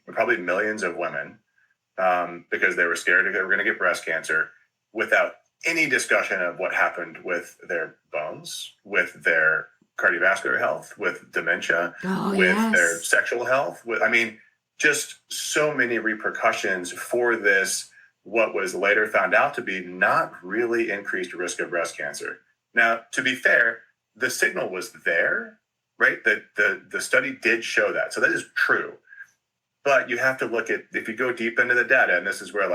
probably millions of women because they were scared they were going to get breast cancer without any discussion of what happened with their bones, with their cardiovascular health, with dementia, their sexual health. Just so many repercussions for this, what was later found out to be not really increased risk of breast cancer. Now, to be fair, the signal was there, right? The study did show that. So that is true. But you have to look at, if you go deep into the data, and this is where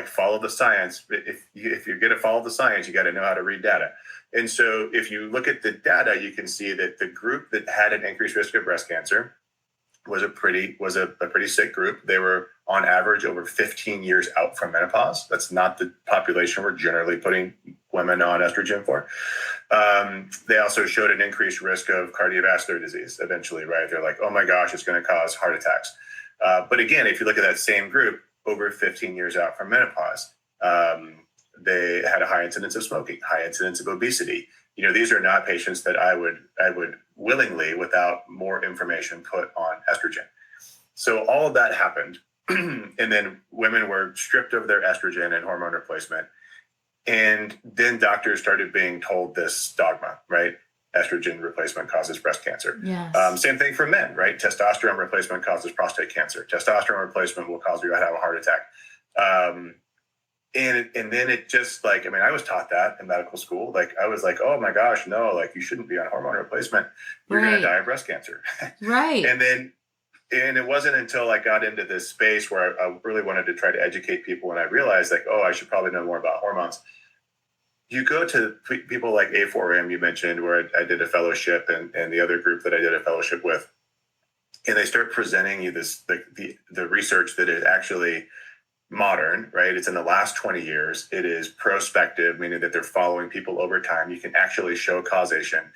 follow the science. If you're going to follow the science, you got to know how to read data. And so if you look at the data, you can see that the group that had an increased risk of breast cancer was a pretty sick group. They were on average over 15 years out from menopause. That's not the population we're generally putting women on estrogen for. They also showed an increased risk of cardiovascular disease eventually, right? They're like, oh my gosh, it's going to cause heart attacks. But again, if you look at that same group over 15 years out from menopause, they had a high incidence of smoking, high incidence of obesity. These are not patients that I would willingly, without more information, put on estrogen. So all of that happened. And then women were stripped of their estrogen and hormone replacement. And then doctors started being told this dogma, right? Estrogen replacement causes breast cancer. Yes. Same thing for men, right? Testosterone replacement causes prostate cancer. Testosterone replacement will cause you to have a heart attack. And then it just I was taught that in medical school. I was like, oh my gosh, no, you shouldn't be on hormone replacement. You're going to die of breast cancer. Right. And it wasn't until I got into this space where I really wanted to try to educate people. And I realized I should probably know more about hormones. You go to people like A4M, you mentioned, where I did a fellowship and the other group that I did a fellowship with. And they start presenting you this, the research that is actually modern, right? It's in the last 20 years. It is prospective, meaning that they're following people over time. You can actually show causation,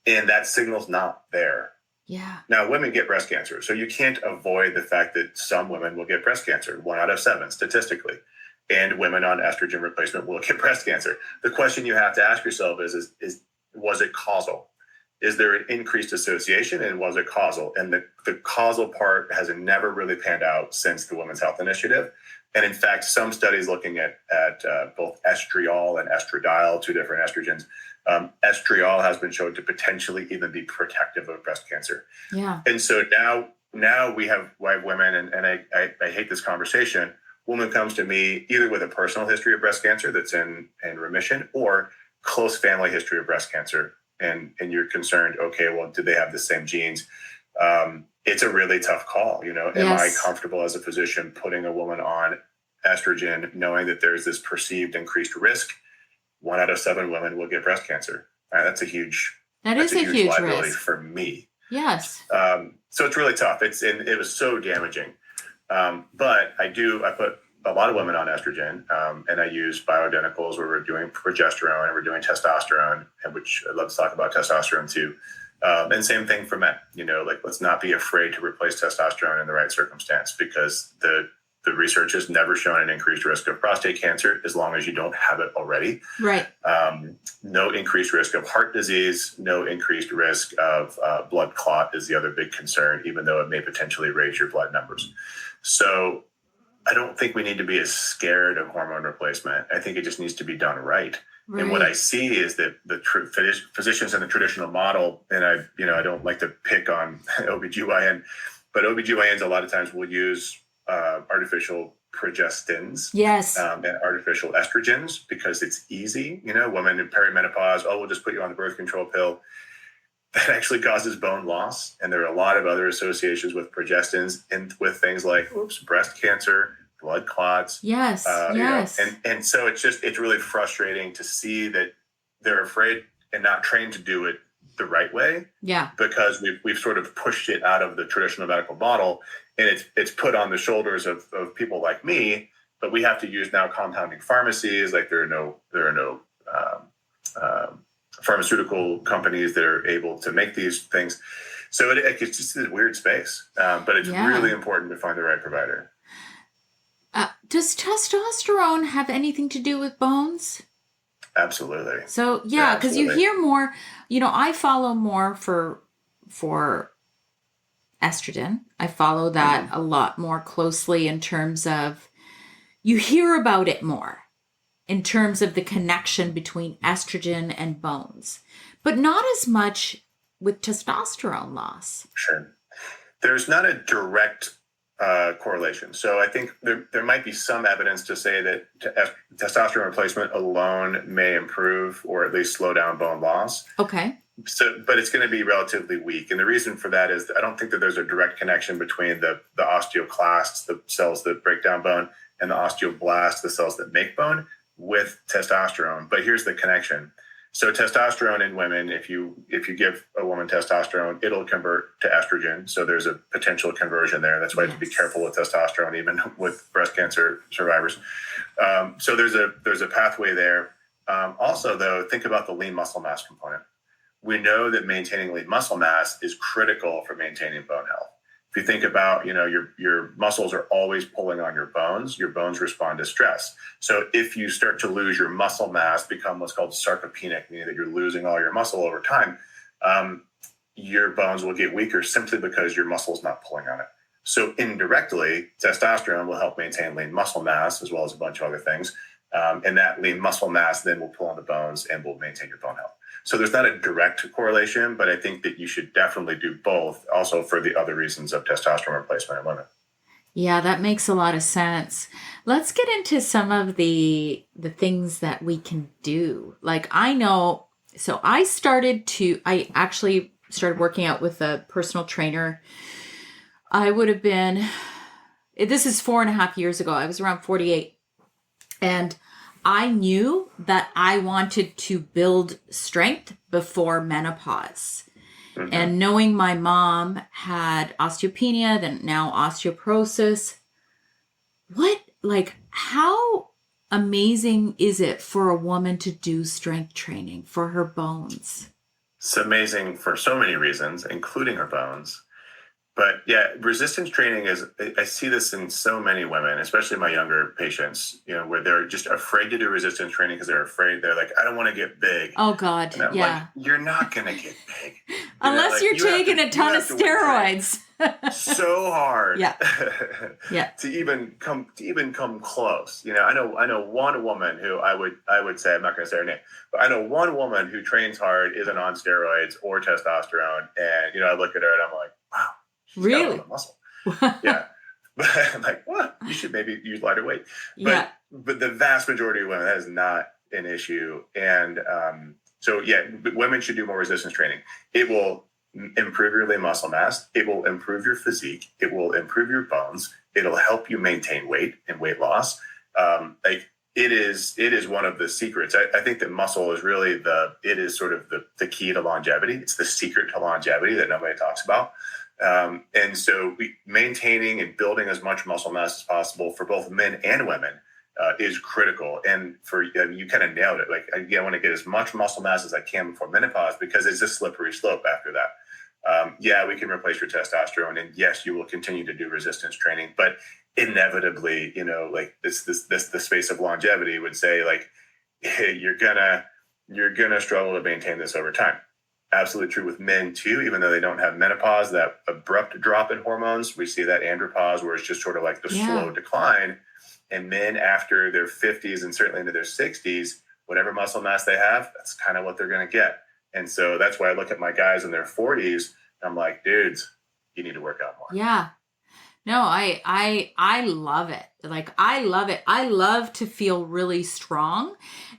and that signal's not there. Yeah. Now, women get breast cancer, so you can't avoid the fact that some women will get breast cancer, 1 out of 7 statistically, and women on estrogen replacement will get breast cancer. The question you have to ask yourself is was it causal? Is there an increased association, and was it causal? And the causal part has never really panned out since the Women's Health Initiative. And in fact, some studies looking at both estriol and estradiol, 2 different estrogens, Estriol has been shown to potentially even be protective of breast cancer. Yeah. And so now we have women, and I hate this conversation. Woman comes to me either with a personal history of breast cancer that's in remission, or close family history of breast cancer. And you're concerned, okay, well, do they have the same genes? It's a really tough call. Am I comfortable as a physician putting a woman on estrogen, knowing that there's this perceived increased risk? 1 out of 7 women will get breast cancer. That's a huge liability risk for me. Yes. So it's really tough. It was so damaging. But I put a lot of women on estrogen, and I use bioidenticals where we're doing progesterone and we're doing testosterone, and which I'd love to talk about testosterone too. And same thing for men, let's not be afraid to replace testosterone in the right circumstance, because the research has never shown an increased risk of prostate cancer as long as you don't have it already. Right. No increased risk of heart disease, no increased risk of blood clot is the other big concern, even though it may potentially raise your blood numbers. So I don't think we need to be as scared of hormone replacement. I think it just needs to be done right. Right. And what I see is that the physicians in the traditional model, and I don't like to pick on OBGYN, but OBGYNs a lot of times will use artificial progestins, and artificial estrogens because it's easy. Women in perimenopause, we'll just put you on the birth control pill. That actually causes bone loss, and there are a lot of other associations with progestins and with things like breast cancer, blood clots. Yes. And so it's really frustrating to see that they're afraid and not trained to do it the right way. Yeah. Because we've sort of pushed it out of the traditional medical model, and it's put on the shoulders of people like me. But we have to use now compounding pharmacies. Like there are no pharmaceutical companies that are able to make these things. So it's just a weird space. But it's really important to find the right provider. Does testosterone have anything to do with bones? Absolutely. So, because you hear more, I follow more for estrogen. I follow that a lot more closely in terms of, you hear about it more in terms of the connection between estrogen and bones, but not as much with testosterone loss. Sure. There's not a direct correlation. So I think there might be some evidence to say that testosterone replacement alone may improve or at least slow down bone loss. Okay. So, but it's going to be relatively weak. And the reason for that is I don't think that there's a direct connection between the osteoclasts, the cells that break down bone, and the osteoblasts, the cells that make bone, with testosterone. But here's the connection. So testosterone in women, if you give a woman testosterone, it'll convert to estrogen. So there's a potential conversion there. That's why you have to be careful with testosterone, even with breast cancer survivors. So there's a pathway there. Also, though, think about the lean muscle mass component. We know that maintaining lean muscle mass is critical for maintaining bone health. If you think about, your muscles are always pulling on your bones respond to stress. So if you start to lose your muscle mass, become what's called sarcopenic, meaning that you're losing all your muscle over time, your bones will get weaker simply because your muscle's not pulling on it. So indirectly, testosterone will help maintain lean muscle mass as well as a bunch of other things. And that lean muscle mass then will pull on the bones and will maintain your bone health. So there's not a direct correlation, but I think that you should definitely do both, also for the other reasons of testosterone replacement in women. Yeah, that makes a lot of sense. Let's get into some of the things that we can do. Like I know, so I actually started working out with a personal trainer. I would have been, this is 4.5 years ago. I was around 48. And I knew that I wanted to build strength before menopause. Mm-hmm. And knowing my mom had osteopenia, then now osteoporosis, how amazing is it for a woman to do strength training for her bones? It's amazing for so many reasons, including her bones. But yeah, resistance training I see this in so many women, especially my younger patients, where they're just afraid to do resistance training because they're afraid. They're like, I don't want to get big. Oh God. And I'm like, you're not going to get big. Unless you're taking a ton of steroids. So hard. Yeah. Yeah. to even come close. I know one woman who I would say, I'm not going to say her name, but I know one woman who trains hard, isn't on steroids or testosterone. And, I look at her and I'm like, wow. Really? Muscle. Yeah. But I'm like, what? You should maybe use lighter weight. But the vast majority of women, that is not an issue. And so, women should do more resistance training. It will improve your lean muscle mass. It will improve your physique. It will improve your bones. It'll help you maintain weight and weight loss. It is one of the secrets. I think that muscle is really sort of the key to longevity. It's the secret to longevity that nobody talks about. And so maintaining and building as much muscle mass as possible for both men and women is critical. And you kind of nailed it. Like, I want to get as much muscle mass as I can before menopause, because it's a slippery slope after that. We can replace your testosterone, and yes, you will continue to do resistance training, but inevitably, the space of longevity would say, like, hey, you're gonna struggle to maintain this over time. Absolutely true with men too, even though they don't have menopause, that abrupt drop in hormones. We see that andropause, where it's just sort of like the slow decline. And men after their 50s and certainly into their 60s, whatever muscle mass they have, that's kind of what they're going to get. And so that's why I look at my guys in their 40s, and I'm like, dudes, you need to work out more. Yeah. No, I love it. Like, I love it. I love to feel really strong,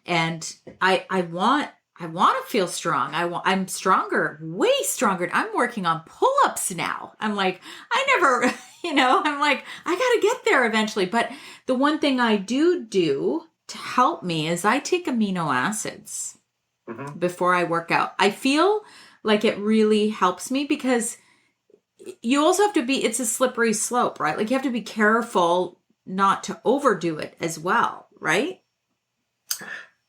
and I want to feel strong. I'm stronger, way stronger. I'm working on pull-ups now. I'm like, I'm like, I got to get there eventually. But the one thing I do to help me is I take amino acids before I work out. I feel like it really helps me, because you also have to it's a slippery slope, right? Like, you have to be careful not to overdo it as well, right?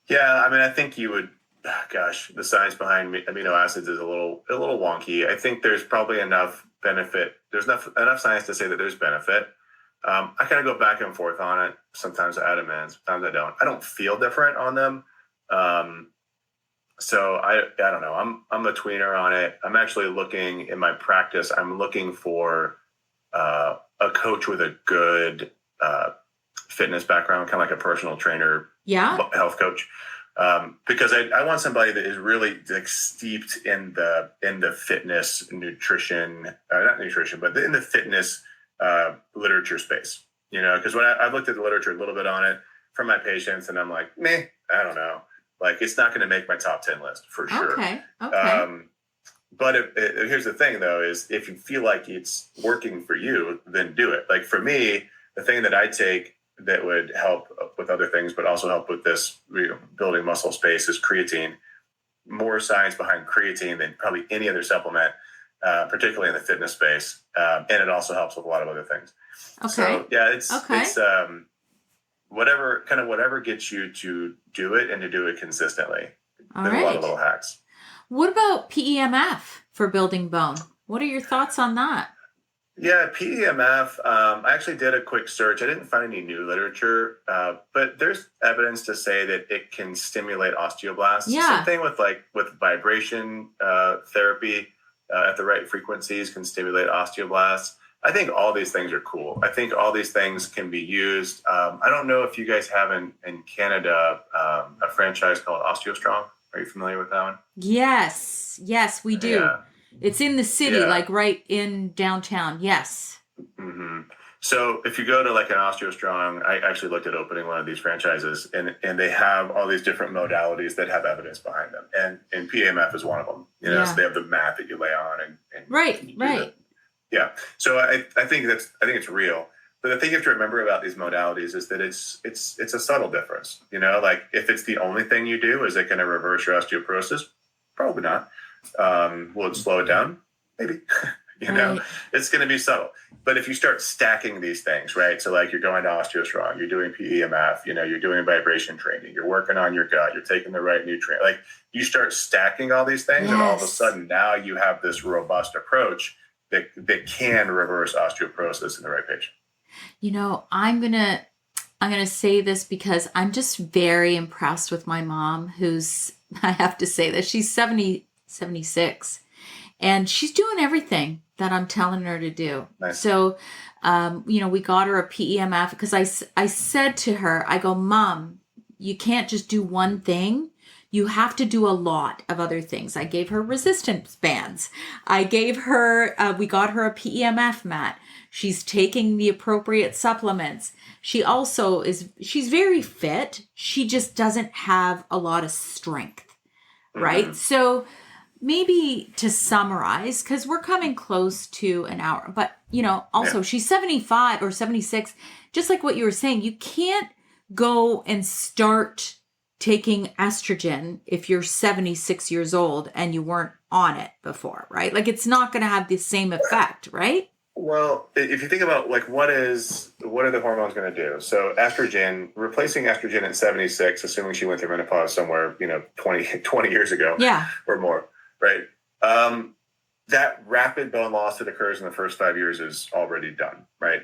Yeah. I mean, I think you would, the science behind amino acids is a little wonky. I think there's probably enough benefit. There's enough science to say that there's benefit. I kind of go back and forth on it. Sometimes I add them in, sometimes I don't. I don't feel different on them. So I don't know. I'm a tweener on it. I'm actually looking in my practice. I'm looking for a coach with a good fitness background, kind of like a personal trainer, health coach. Because I want somebody that is really like steeped in the fitness, nutrition, not nutrition, but in the fitness literature space. Because when I looked at the literature a little bit on it from my patients, and I'm like, I don't know. Like, it's not going to make my top 10 list for sure. Okay. But here's the thing, though, is if you feel like it's working for you, then do it. Like, for me, the thing that I take that would help with other things, but also help with this building muscle space, is creatine. More science behind creatine than probably any other supplement, particularly in the fitness space. And it also helps with a lot of other things. Okay. So it's whatever gets you to do it and to do it consistently. All right. A lot of little hacks. What about PEMF for building bone? What are your thoughts on that? Yeah, PEMF, I actually did a quick search. I didn't find any new literature, but there's evidence to say that it can stimulate osteoblasts. Yeah. Same thing with vibration therapy at the right frequencies can stimulate osteoblasts. I think all these things are cool. I think all these things can be used. I don't know if you guys have in Canada a franchise called OsteoStrong. Are you familiar with that one? Yes, we do. Yeah. It's in the city, like right in downtown. Yes. Mm-hmm. So if you go to like an OsteoStrong, I actually looked at opening one of these franchises, and they have all these different modalities that have evidence behind them. And PEMF is one of them. So they have the mat that you lay on and right. Yeah. So I think it's real. But the thing you have to remember about these modalities is that it's a subtle difference. Like, if it's the only thing you do, is it going to reverse your osteoporosis? Probably not. Will it slow it down? Maybe. Right. It's going to be subtle. But if you start stacking these things, right? So like, you're going to OsteoStrong, you're doing PEMF, you're doing vibration training, you're working on your gut, you're taking the right nutrient. Like, you start stacking all these things, and all of a sudden now you have this robust approach. that can reverse osteoporosis in the right patient. I'm going to say this because I'm just very impressed with my mom, who's, I have to say this, she's 76, and she's doing everything that I'm telling her to do. Nice. So, we got her a PEMF because I said to her, I go, Mom, you can't just do one thing. You have to do a lot of other things. I gave her resistance bands. I gave her, we got her a PEMF mat. She's taking the appropriate supplements. She also she's very fit. She just doesn't have a lot of strength, right? Mm-hmm. So maybe to summarize, because we're coming close to an hour, but also she's 75 or 76, just like what you were saying, you can't go and start taking estrogen if you're 76 years old and you weren't on it before, right? Like it's not going to have the same effect, right? Well, if you think about like what are the hormones going to do? So estrogen, replacing estrogen at 76, assuming she went through menopause somewhere, 20 years ago, or more, right? That rapid bone loss that occurs in the first 5 years is already done, right?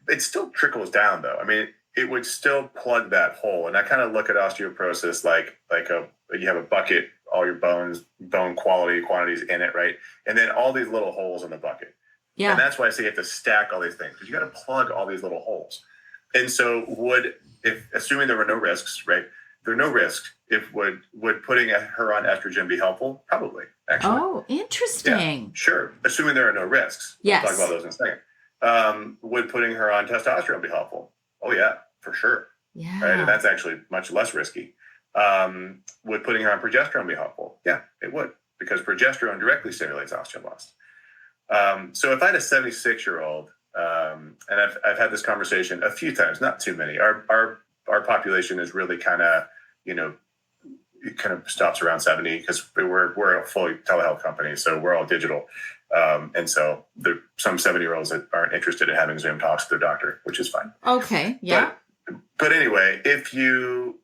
It still trickles down though. I mean, it would still plug that hole. And I kind of look at osteoporosis like you have a bucket, all your bone quantities in it, right? And then all these little holes in the bucket. Yeah. And that's why I say you have to stack all these things, because you got to plug all these little holes. And so assuming there were no risks, right? There are no risks. Would putting her on estrogen be helpful? Probably, actually. Oh, interesting. Yeah, sure. Assuming there are no risks. Yes. We'll talk about those in a second. Would putting her on testosterone be helpful? Oh yeah, for sure. Yeah. Right. And that's actually much less risky. Would putting her on progesterone be helpful? Yeah, it would, because progesterone directly stimulates osteoblast. So if I had a 76-year-old, and I've had this conversation a few times, not too many, our population is really kind of, it kind of stops around 70 because we're a fully telehealth company. So we're all digital. And so there are some 70-year-olds that aren't interested in having Zoom talks with their doctor, which is fine. Okay. Yeah. But anyway, if you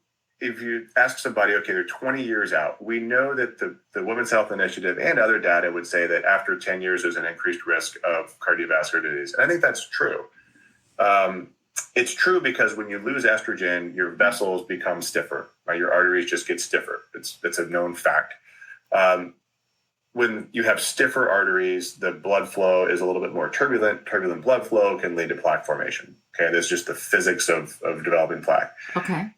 ask somebody, okay, they're 20 years out, we know that the Women's Health Initiative and other data would say that after 10 years, there's an increased risk of cardiovascular disease. And I think that's true. It's true because when you lose estrogen, your vessels become stiffer, right? Your arteries just get stiffer. It's a known fact. When you have stiffer arteries, the blood flow is a little bit more turbulent. Turbulent blood flow can lead to plaque formation. Okay, that's just the physics of developing plaque. Okay.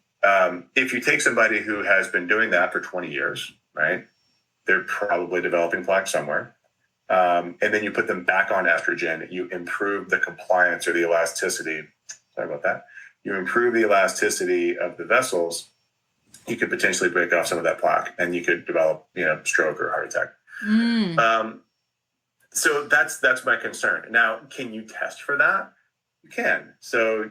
If you take somebody who has been doing that for 20 years, right, they're probably developing plaque somewhere. And then you put them back on estrogen, you improve the compliance or the elasticity. Sorry about that. You improve the elasticity of the vessels, you could potentially break off some of that plaque and you could develop, stroke or heart attack. So that's my concern. Now, can you test for that? You can. So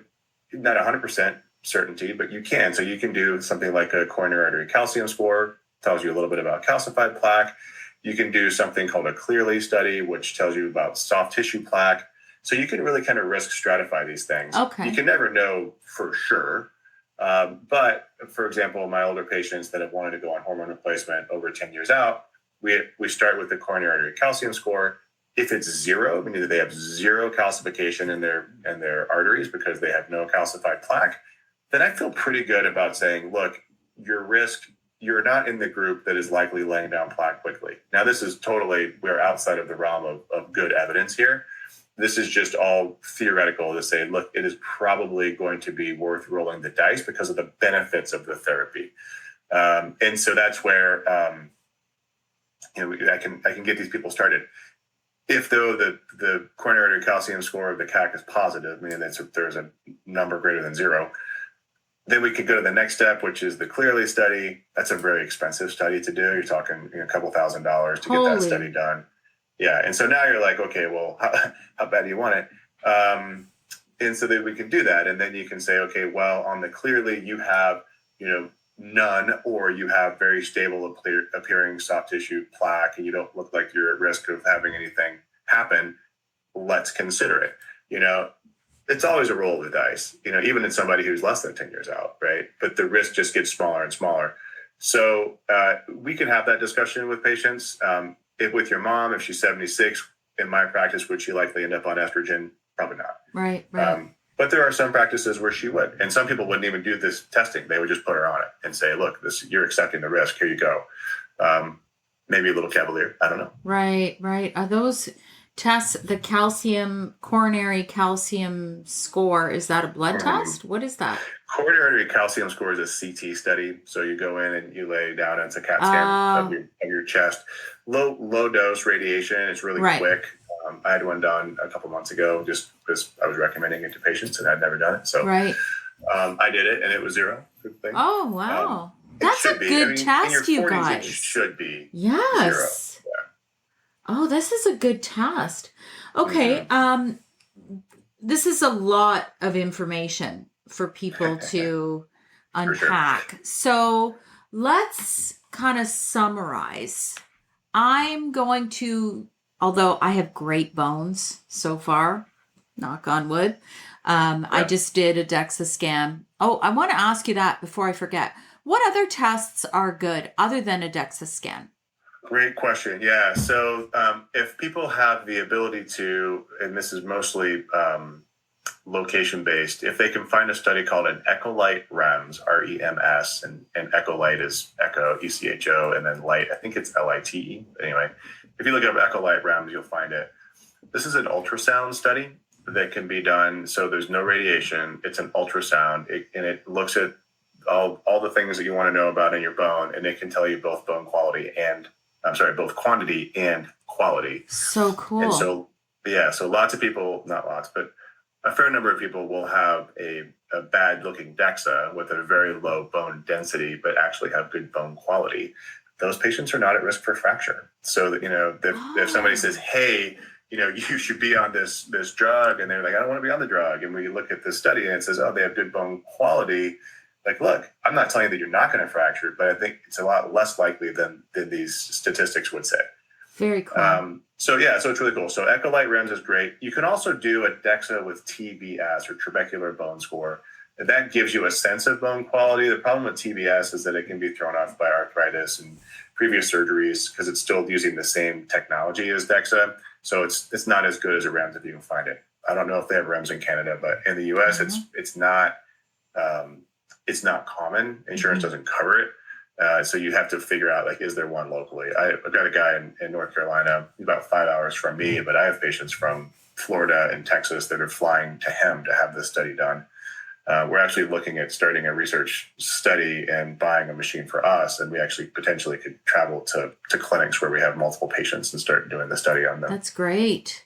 not 100% certainty, but you can. So you can do something like a coronary artery calcium score, tells you a little bit about calcified plaque. You can do something called a Clearly study, which tells you about soft tissue plaque. So you can really kind of risk stratify these things. Okay. You can never know for sure. But for example, my older patients that have wanted to go on hormone replacement over 10 years out, we start with the coronary artery calcium score. If it's zero, meaning that they have zero calcification in their arteries because they have no calcified plaque, then I feel pretty good about saying, look, you're not in the group that is likely laying down plaque quickly. Now, this is we're outside of the realm of good evidence here. This is just all theoretical to say, look, it is probably going to be worth rolling the dice because of the benefits of the therapy. And so that's where, I can get these people started. If though the coronary artery calcium score of the CAC is positive, meaning that there's a number greater than zero, then we could go to the next step, which is the Clearly study. That's a very expensive study to do. You're talking a couple $1,000s to get that study done. Yeah. And so now you're like, okay, well, how bad do you want it? And so then we can do that. And then you can say, okay, well, on the Clearly, you have, none, or you have very stable appearing soft tissue plaque, and you don't look like you're at risk of having anything happen. Let's consider it. It's always a roll of the dice, even in somebody who's less than 10 years out, right? But the risk just gets smaller and smaller. So we can have that discussion with patients. With your mom, if she's 76, in my practice, would she likely end up on estrogen? Probably not. Right. But there are some practices where she would, and some people wouldn't even do this testing. They would just put her on it and say, look, you're accepting the risk. Here you go. Maybe a little cavalier. I don't know. Right. Are those tests, the coronary calcium score, is that a blood test? What is that? Coronary calcium score is a CT study. So you go in and you lay down, and it's a CAT scan of your chest. Low dose radiation. It's really quick. I had one done a couple months ago just because I was recommending it to patients and I'd never done it. So I did it and it was 0. Good thing. Oh, wow. That's a good test, you guys. It should be 0. Yeah. Oh, this is a good test. Okay. This is a lot of information for people to unpack. Sure. So let's kind of summarize. I'm going to, although I have great bones so far, knock on wood. I just did a DEXA scan. Oh, I want to ask you that before I forget. What other tests are good other than a DEXA scan? Great question. Yeah. So if people have the ability to, and this is mostly location-based, if they can find a study called an Echolight REMS, REMS, and Echolight is Echo, ECHO, and then light, I think it's LITE. Anyway, if you look up Echolight REMS, you'll find it. This is an ultrasound study that can be done. So there's no radiation. It's an ultrasound, and it looks at all the things that you want to know about in your bone, and it can tell you both quantity and quality. So cool. And so lots of people, not lots, but a fair number of people will have a bad looking DEXA with a very low bone density, but actually have good bone quality. Those patients are not at risk for fracture. So that, if somebody says, hey, you should be on this drug, and they're like, I don't want to be on the drug. And we look at this study and it says, oh, they have good bone quality. Like, look, I'm not telling you that you're not going to fracture, but I think it's a lot less likely than these statistics would say. Very cool. So it's really cool. So Echolight REMS is great. You can also do a DEXA with TBS, or trabecular bone score. And that gives you a sense of bone quality. The problem with TBS is that it can be thrown off by arthritis and previous surgeries because it's still using the same technology as DEXA. So it's not as good as a REMS if you can find it. I don't know if they have REMS in Canada, but in the US, it's not common. Insurance doesn't cover it. So you have to figure out, like, is there one locally? I've got a guy in North Carolina, about 5 hours from me, but I have patients from Florida and Texas that are flying to him to have this study done. We're actually looking at starting a research study and buying a machine for us, and we actually potentially could travel to clinics where we have multiple patients and start doing the study on them. That's great.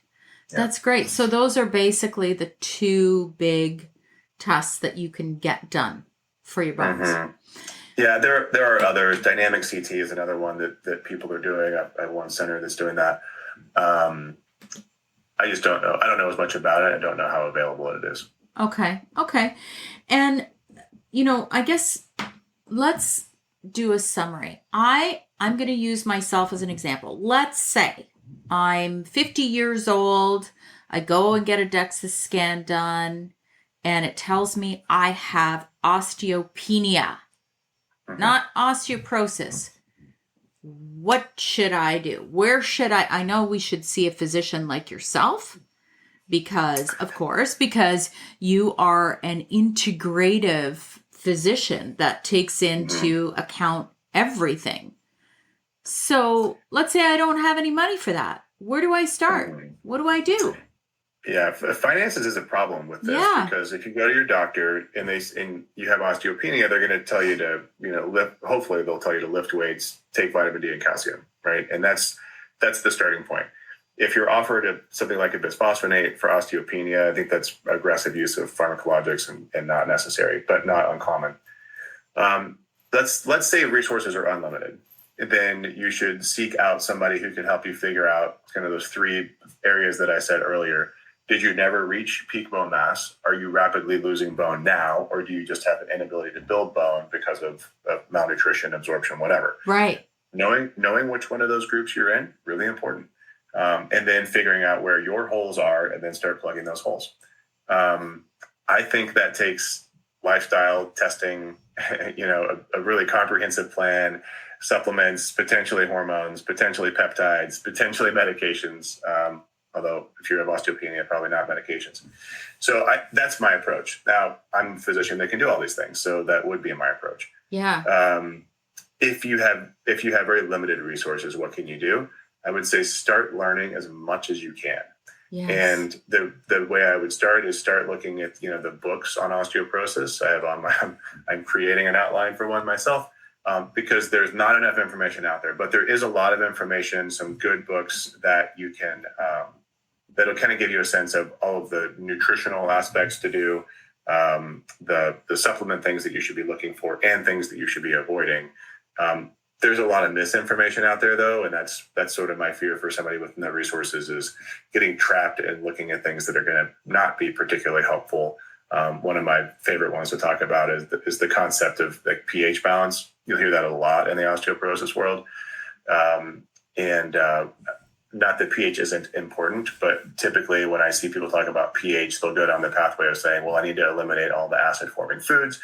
Yeah. That's great. So those are basically the 2 big tests that you can get done for your bones. Mm-hmm. Yeah, there are others. Dynamic CT is another one that people are doing. I have one center that's doing that. I just don't know. I don't know as much about it. I don't know how available it is. Okay. And, I guess let's do a summary. I'm going to use myself as an example. Let's say I'm 50 years old. I go and get a DEXA scan done, and it tells me I have osteopenia, not osteoporosis. What should I do? Where should I know we should see a physician like yourself because you are an integrative physician that takes into account everything. So let's say I don't have any money for that. Where do I start? What do I do? Yeah, finances is a problem with this because if you go to your doctor and you have osteopenia, they're going to tell you to, lift. Hopefully, they'll tell you to lift weights, take vitamin D and calcium, right? And that's the starting point. If you're offered something like a bisphosphonate for osteopenia, I think that's aggressive use of pharmacologics and not necessary, but not uncommon. Let's say resources are unlimited. Then you should seek out somebody who can help you figure out kind of those 3 areas that I said earlier. Did you never reach peak bone mass? Are you rapidly losing bone now? Or do you just have an inability to build bone because of malnutrition, absorption, whatever? Right. Knowing which one of those groups you're in, really important. And then figuring out where your holes are and then start plugging those holes. I think that takes lifestyle testing, a really comprehensive plan, supplements, potentially hormones, potentially peptides, potentially medications. although if you have osteopenia, probably not medications. So that's my approach. Now, I'm a physician that can do all these things, so that would be my approach. Yeah. If you have very limited resources, what can you do? I would say start learning as much as you can. Yes. And the way I would start is start looking at, the books on osteoporosis. I have I'm creating an outline for one myself, because there's not enough information out there, but there is a lot of information, some good books that you can, that'll kind of give you a sense of all of the nutritional aspects to do, the supplement things that you should be looking for and things that you should be avoiding. There's a lot of misinformation out there, though, and that's sort of my fear for somebody with no resources, is getting trapped and looking at things that are going to not be particularly helpful. One of my favorite ones to talk about is the concept of like pH balance. You'll hear that a lot in the osteoporosis world, and not that pH isn't important, but typically when I see people talk about pH, they'll go down the pathway of saying, well, I need to eliminate all the acid-forming foods,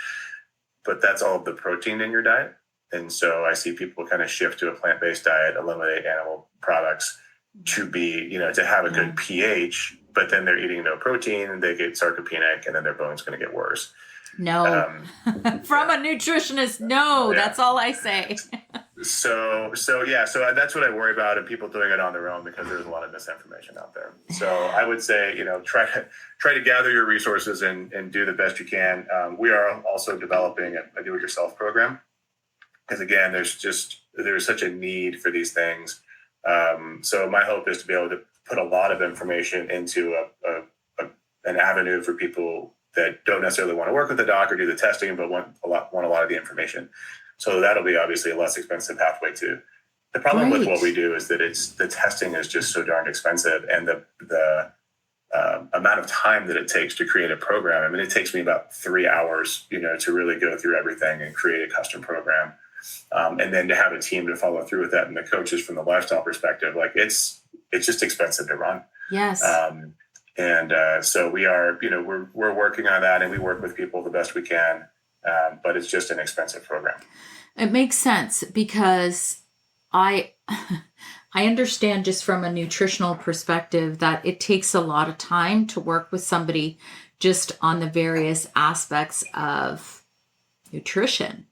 but that's all of the protein in your diet. And so I see people kind of shift to a plant-based diet, eliminate animal products to be, to have a good pH, but then they're eating no protein and they get sarcopenic and then their bone's going to get worse. No. From a nutritionist, no, that's all I say. So that's what I worry about, and people doing it on their own, because there's a lot of misinformation out there. So I would say, try to gather your resources and do the best you can. We are also developing a do-it-yourself program, because again, there's such a need for these things. So my hope is to be able to put a lot of information into an avenue for people that don't necessarily want to work with a doc or do the testing, but want a lot of the information. So that'll be obviously a less expensive pathway too. The problem with what we do is that the testing is just so darn expensive, and the amount of time that it takes to create a program. I mean, it takes me about 3 hours, to really go through everything and create a custom program. And then to have a team to follow through with that, and the coaches from the lifestyle perspective, like it's just expensive to run. Yes. So we are, we're working on that, and we work with people the best we can. But it's just an expensive program. It makes sense, because I understand just from a nutritional perspective that it takes a lot of time to work with somebody just on the various aspects of nutrition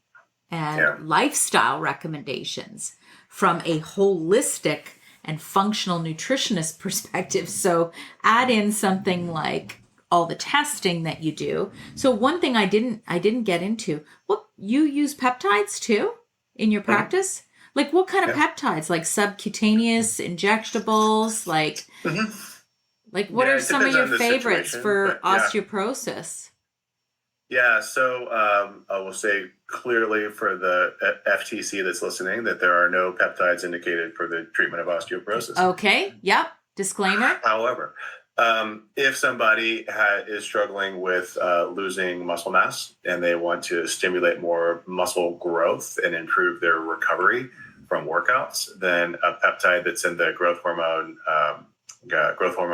and lifestyle recommendations from a holistic and functional nutritionist perspective. So add in something like all the testing that you do. So one thing I didn't get into, what, you use peptides too in your practice? Like what kind of peptides? Like subcutaneous injectables? Like what are some of your favorites for osteoporosis? Yeah, so I will say clearly for the FTC that's listening that there are no peptides indicated for the treatment of osteoporosis. Okay, yep, disclaimer. However, if somebody is struggling with losing muscle mass and they want to stimulate more muscle growth and improve their recovery from workouts, then a peptide that's in the growth hormone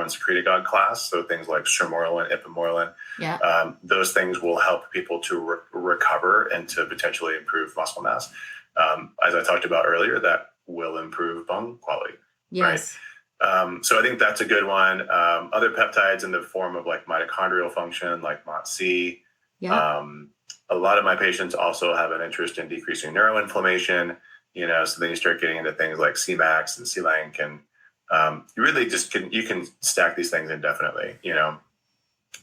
secretagogue class, so things like sermorelin, ipamorelin, those things will help people to recover and to potentially improve muscle mass. As I talked about earlier, that will improve bone quality. Yes. Right? So I think that's a good one. Other peptides in the form of like mitochondrial function, like MOTS-C. A lot of my patients also have an interest in decreasing neuroinflammation, so then you start getting into things like Cmax and C-Lank, and you really just can stack these things indefinitely,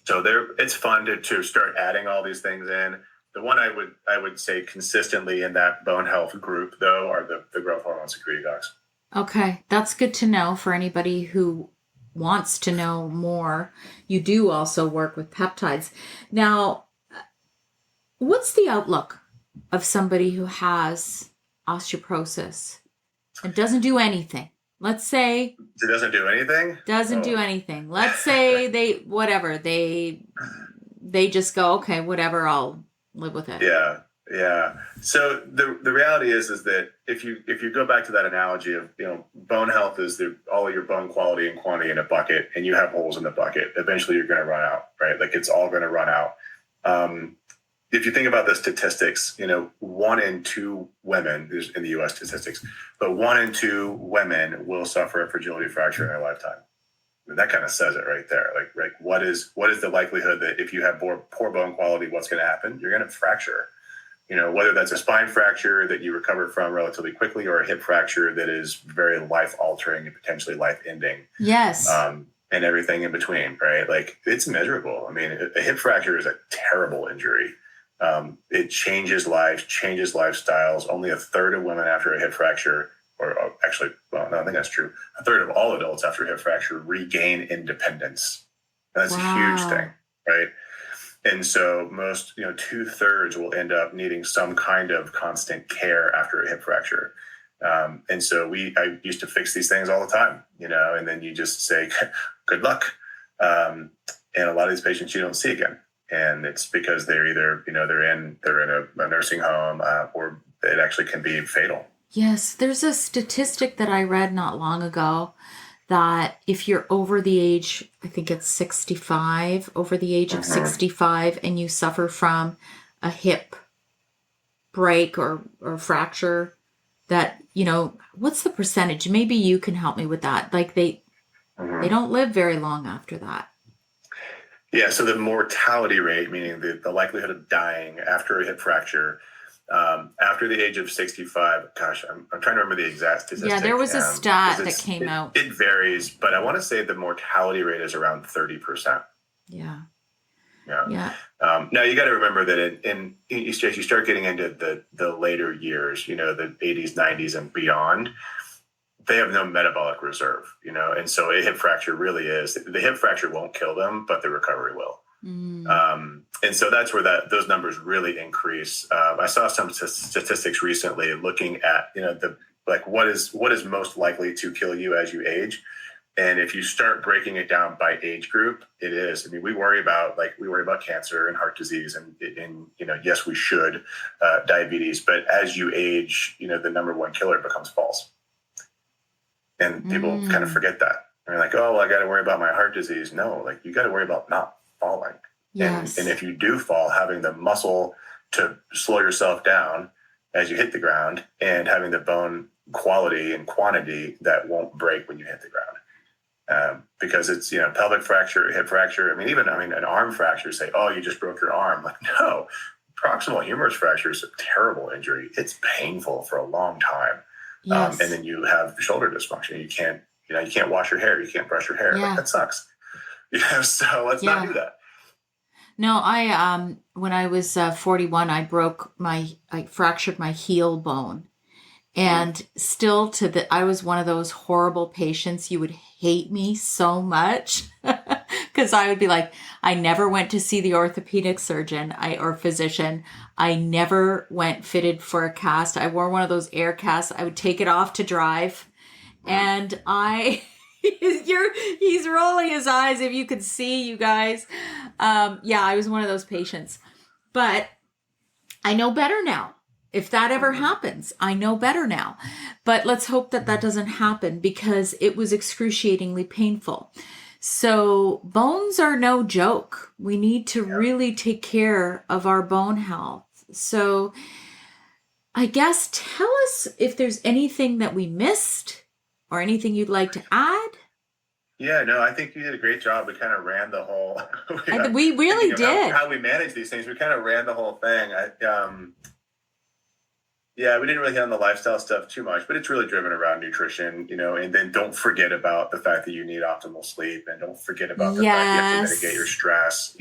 So it's fun to start adding all these things in. The one I would say consistently in that bone health group, though, are the growth hormone secretagogues. Okay, that's good to know for anybody who wants to know more. You do also work with peptides. Now, what's the outlook of somebody who has osteoporosis and doesn't do anything? Let's say it doesn't do anything. Do anything. Let's say they just go, okay, whatever, I'll live with it. Yeah. So the reality is that if you go back to that analogy of bone health is all of your bone quality and quantity in a bucket, and you have holes in the bucket, eventually you're going to run out, right? Like it's all going to run out. If you think about the statistics, 1 in 2 women, in the U.S. statistics, but 1 in 2 women will suffer a fragility fracture in their lifetime. that kind of says it right there. Like what is the likelihood that if you have poor bone quality, what's going to happen? You're going to fracture. Whether that's a spine fracture that you recover from relatively quickly or a hip fracture that is very life-altering and potentially life-ending. Yes. And everything in between, right? Like, it's miserable. I mean, a hip fracture is a terrible injury. It changes lives, changes lifestyles. Only a third of women after a hip fracture, or actually, well, no, I think that's true. A third of all adults after a hip fracture regain independence. And that's a huge thing, right? And so most, 2/3 will end up needing some kind of constant care after a hip fracture. And so I used to fix these things all the time, and then you just say, good luck. And a lot of these patients you don't see again. And it's because they're either, they're in a nursing home, or it actually can be fatal. Yes. There's a statistic that I read not long ago that if you're over the age, I think it's 65, over the age of 65, and you suffer from a hip break or fracture, that, what's the percentage? Maybe you can help me with that. Like they don't live very long after that. Yeah. So the mortality rate, meaning the likelihood of dying after a hip fracture, after the age of 65, gosh, I'm trying to remember the exact statistic. Yeah, there was a stat that came out. It varies, but I want to say the mortality rate is around 30%. Yeah. Yeah. Now you got to remember that as you start getting into the later years, the 80s, 90s and beyond, they have no metabolic reserve, and so a hip fracture really is, the hip fracture won't kill them, but the recovery will. And so that's where those numbers really increase. I saw some statistics recently looking at, what is most likely to kill you as you age. And if you start breaking it down by age group, it is. I mean, we worry about cancer and heart disease and yes, we should, diabetes. But as you age, the number one killer becomes falls. And people kind of forget that. They're like, oh, well, I got to worry about my heart disease. No, like, you got to worry about not falling. Yes. And if you do fall, having the muscle to slow yourself down as you hit the ground, and having the bone quality and quantity that won't break when you hit the ground. Because it's, pelvic fracture, hip fracture. An arm fracture, say, oh, you just broke your arm. Like, no, proximal humerus fracture is a terrible injury. It's painful for a long time. Yes. And then you have shoulder dysfunction. You can't wash your hair. You can't brush your hair. Yeah. Like, that sucks. So let's not do that. No, when I was 41, I fractured my heel bone. And still I was one of those horrible patients. You would hate me so much because I would be like, I never went to see the orthopedic surgeon or physician. I never went fitted for a cast. I wore one of those air casts. I would take it off to drive. And he's rolling his eyes if you could see, you guys. I was one of those patients. But I know better now. If that ever happens, I know better now. But let's hope that doesn't happen, because it was excruciatingly painful. So bones are no joke. We need to really take care of our bone health. So I guess tell us if there's anything that we missed or anything you'd like to add. Yeah, no, I think you did a great job. We kind of ran the whole... we really did. How we manage these things. We kind of ran the whole thing. We didn't really hit on the lifestyle stuff too much, but it's really driven around nutrition, and then don't forget about the fact that you need optimal sleep, and don't forget about the fact you have to mitigate your stress,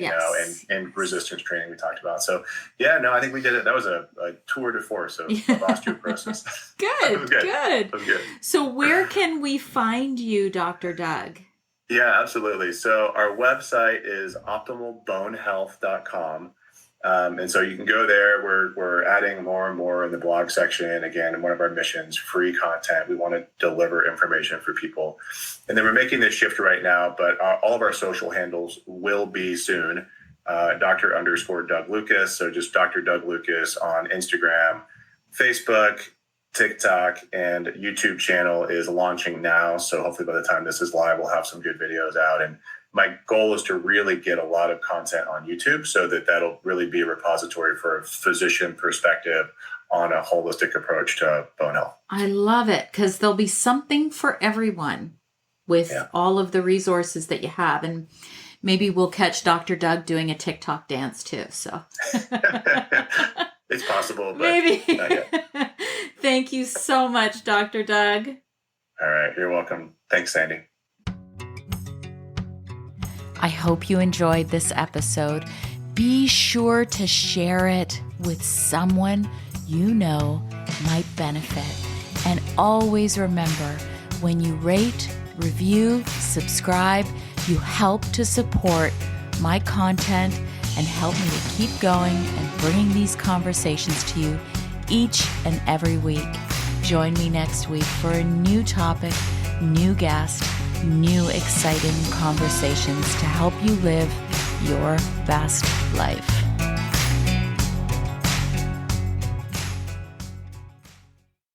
and resistance training we talked about. So, I think we did it. That was a tour de force of osteoporosis. Good. It was good. So where can we find you, Dr. Doug? Yeah, absolutely. So our website is optimalbonehealth.com. And so you can go there. We're adding more and more in the blog section. Again, in one of our missions, free content. We want to deliver information for people. And then we're making this shift right now, but all of our social handles will be soon. Dr._Doug Lucas. So just Dr. Doug Lucas on Instagram, Facebook, TikTok, and YouTube channel is launching now. So hopefully by the time this is live, we'll have some good videos out. And my goal is to really get a lot of content on YouTube so that'll really be a repository for a physician perspective on a holistic approach to bone health. I love it, because there'll be something for everyone. with all of the resources that you have. And maybe we'll catch Dr. Doug doing a TikTok dance too. So it's possible, but maybe. Thank you so much, Dr. Doug. All right. You're welcome. Thanks, Sandy. I hope you enjoyed this episode. Be sure to share it with someone you know might benefit. And always remember, when you rate, review, subscribe, you help to support my content and help me to keep going and bringing these conversations to you each and every week. Join me next week for a new topic, new guest, new exciting conversations to help you live your best life.